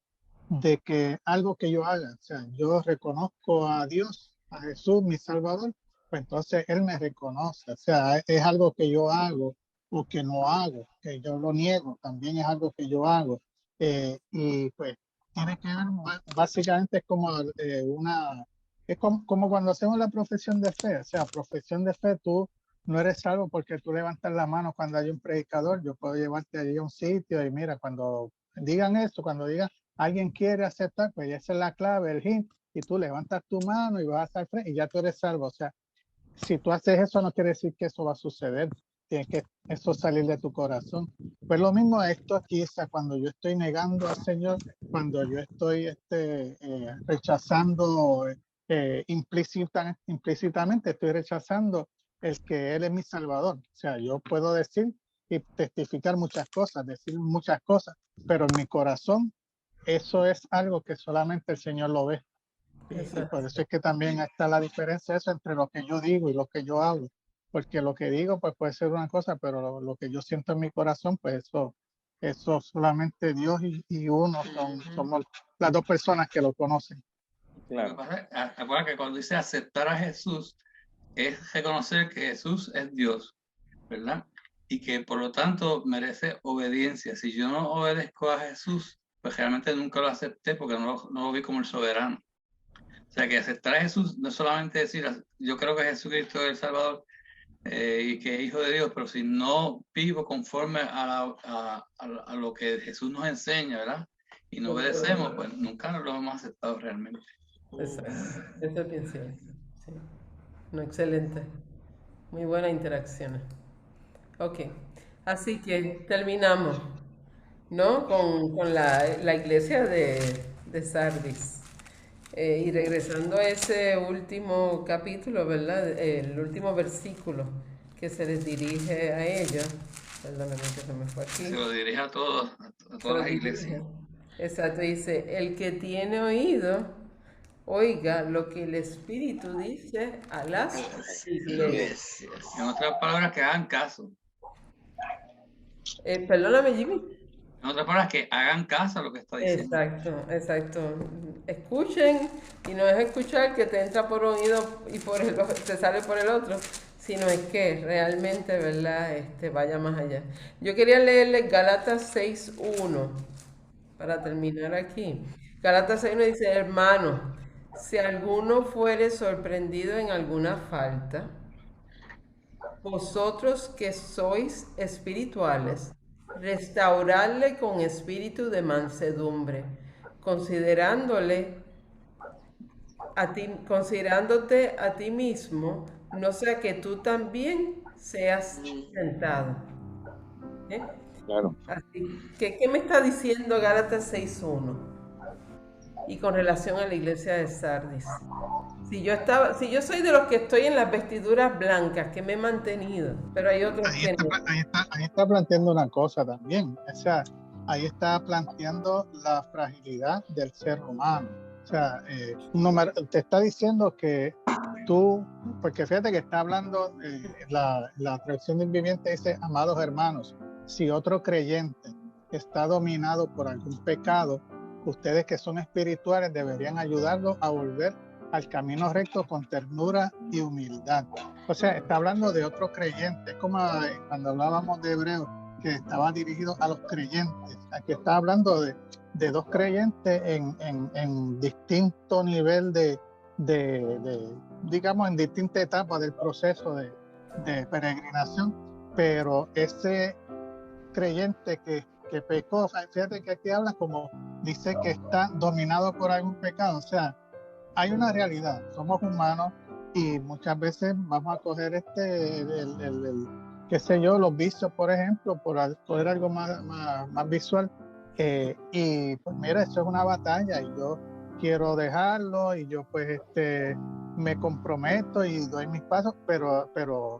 Speaker 6: que algo que yo haga, o sea, yo reconozco a Dios, a Jesús, mi Salvador, pues entonces Él me reconoce, o sea, es algo que yo hago o que no hago, que yo lo niego, también es algo que yo hago. Y pues tiene que ver, básicamente es como es como cuando hacemos la profesión de fe, o sea, profesión de fe, tú no eres salvo porque tú levantas la mano cuando hay un predicador. Yo puedo llevarte allí a un sitio y mira, cuando digan esto, cuando digan alguien quiere aceptar, pues esa es la clave, el hint, y tú levantas tu mano y vas al frente y ya tú eres salvo. O sea, si tú haces eso no quiere decir que eso va a suceder, tiene que eso salir de tu corazón. Pues lo mismo esto aquí, o sea, cuando yo estoy negando al Señor, cuando yo estoy rechazando implícitamente, estoy rechazando el que Él es mi Salvador. O sea, yo puedo decir y testificar muchas cosas, decir muchas cosas, pero en mi corazón eso es algo que solamente el Señor lo ve. Y por eso es que también está la diferencia eso entre lo que yo digo y lo que yo hablo. Porque lo que digo pues puede ser una cosa, pero lo que yo siento en mi corazón, pues eso solamente Dios y uno somos las dos personas que lo conocen.
Speaker 3: Claro. Acuérdate que cuando dice aceptar a Jesús, es reconocer que Jesús es Dios, ¿verdad? Y que por lo tanto merece obediencia. Si yo no obedezco a Jesús, pues realmente nunca lo acepté porque no lo vi como el soberano. O sea, que aceptar a Jesús no es solamente decir, yo creo que Jesucristo es el Salvador y que es Hijo de Dios, pero si no vivo conforme a lo que Jesús nos enseña, ¿verdad? Y no obedecemos, pues nunca lo hemos aceptado realmente.
Speaker 1: Exacto. Eso pienso. Sí. No, excelente. Muy buena interacción. Ok. Así que terminamos, ¿no? Con la iglesia de Sardis. Y regresando a ese último capítulo, ¿verdad? El último versículo que se les dirige a ellos. Perdóname que se me fue aquí.
Speaker 3: Se lo dirige a todos, a todas las iglesias.
Speaker 1: Exacto, dice, el que tiene oído, oiga lo que el Espíritu dice a las iglesias.
Speaker 3: En otras palabras, que hagan caso.
Speaker 1: Perdóname, Jimmy.
Speaker 3: En otras palabras, que hagan caso a lo que está diciendo.
Speaker 1: Exacto. Escuchen, y no es escuchar que te entra por un oído y te sale por el otro, sino es que realmente, ¿verdad? Vaya más allá. Yo quería leerles Gálatas 6:1 para terminar aquí. Gálatas 6:1 dice, hermano, si alguno fuere sorprendido en alguna falta, vosotros que sois espirituales, restauradle con espíritu de mansedumbre, considerándote a ti mismo, no sea que tú también seas tentado.
Speaker 4: Claro.
Speaker 1: Así que, ¿qué me está diciendo Gálatas 6:1? Y con relación a la iglesia de Sardis. Si yo soy de los que estoy en las vestiduras blancas, que me he mantenido, pero hay otros que no.
Speaker 6: Ahí está planteando una cosa también. O sea, ahí está planteando la fragilidad del ser humano. O sea, te está diciendo que tú, porque fíjate que está hablando, la traducción del viviente dice, amados hermanos, si otro creyente está dominado por algún pecado, ustedes que son espirituales deberían ayudarlo a volver al camino recto con ternura y humildad. O sea, está hablando de otro creyente, es como cuando hablábamos de Hebreos, que estaba dirigido a los creyentes. Aquí está hablando de dos creyentes en distinto nivel digamos, en distintas etapas del proceso de peregrinación, pero ese creyente que pecó, fíjate que aquí habla como, dice que está dominado por algún pecado. O sea, hay una realidad, somos humanos y muchas veces vamos a coger qué sé yo, los vicios, por ejemplo, por coger algo más visual, y pues mira, eso es una batalla y yo quiero dejarlo y yo pues me comprometo y doy mis pasos, pero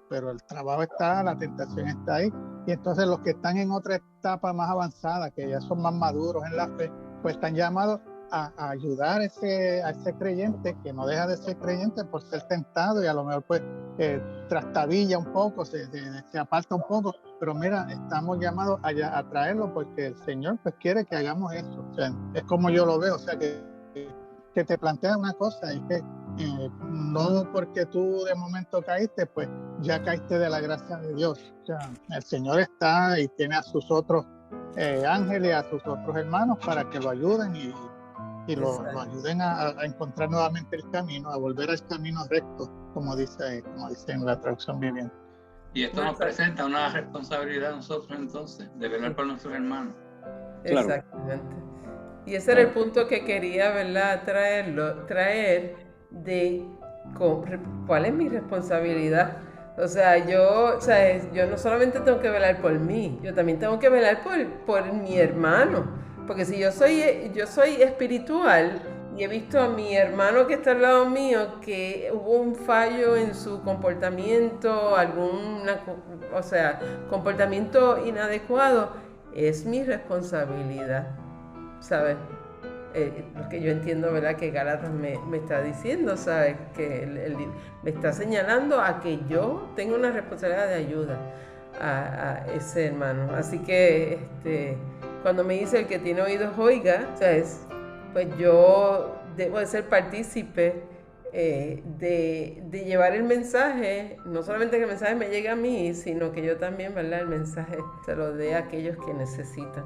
Speaker 6: el trabajo está, la tentación está ahí, y entonces los que están en otra etapa más avanzada, que ya son más maduros en la fe, pues están llamados a ayudar a ese creyente que no deja de ser creyente por ser tentado y a lo mejor pues trastabilla un poco, se aparta un poco, pero mira, estamos llamados a traerlo porque el Señor pues quiere que hagamos eso. O sea, es como yo lo veo, o sea que te plantea una cosa, es que no porque tú de momento caíste, pues ya caíste de la gracia de Dios. O sea, el Señor está y tiene a sus otros ángeles, a sus otros hermanos para que lo ayuden y lo ayuden a encontrar nuevamente el camino, a volver al camino recto, como dice en la traducción viviente.
Speaker 3: Y esto nos presenta una responsabilidad a nosotros entonces, de velar por nuestros hermanos.
Speaker 1: Exactamente. Y ese era el punto que quería, ¿verdad? Traer de cuál es mi responsabilidad. O sea, yo no solamente tengo que velar por mí, yo también tengo que velar por mi hermano. Porque si yo soy espiritual y he visto a mi hermano que está al lado mío que hubo un fallo en su comportamiento, comportamiento inadecuado, es mi responsabilidad, ¿sabes? Lo que yo entiendo, ¿verdad? Que Gálatas me está diciendo, ¿sabes? Que me está señalando a que yo tengo una responsabilidad de ayuda a ese hermano. Así que cuando me dice el que tiene oídos oiga, ¿sabes? Pues yo debo de ser partícipe de llevar el mensaje, no solamente que el mensaje me llegue a mí, sino que yo también, ¿verdad? El mensaje se lo dé a aquellos que necesitan.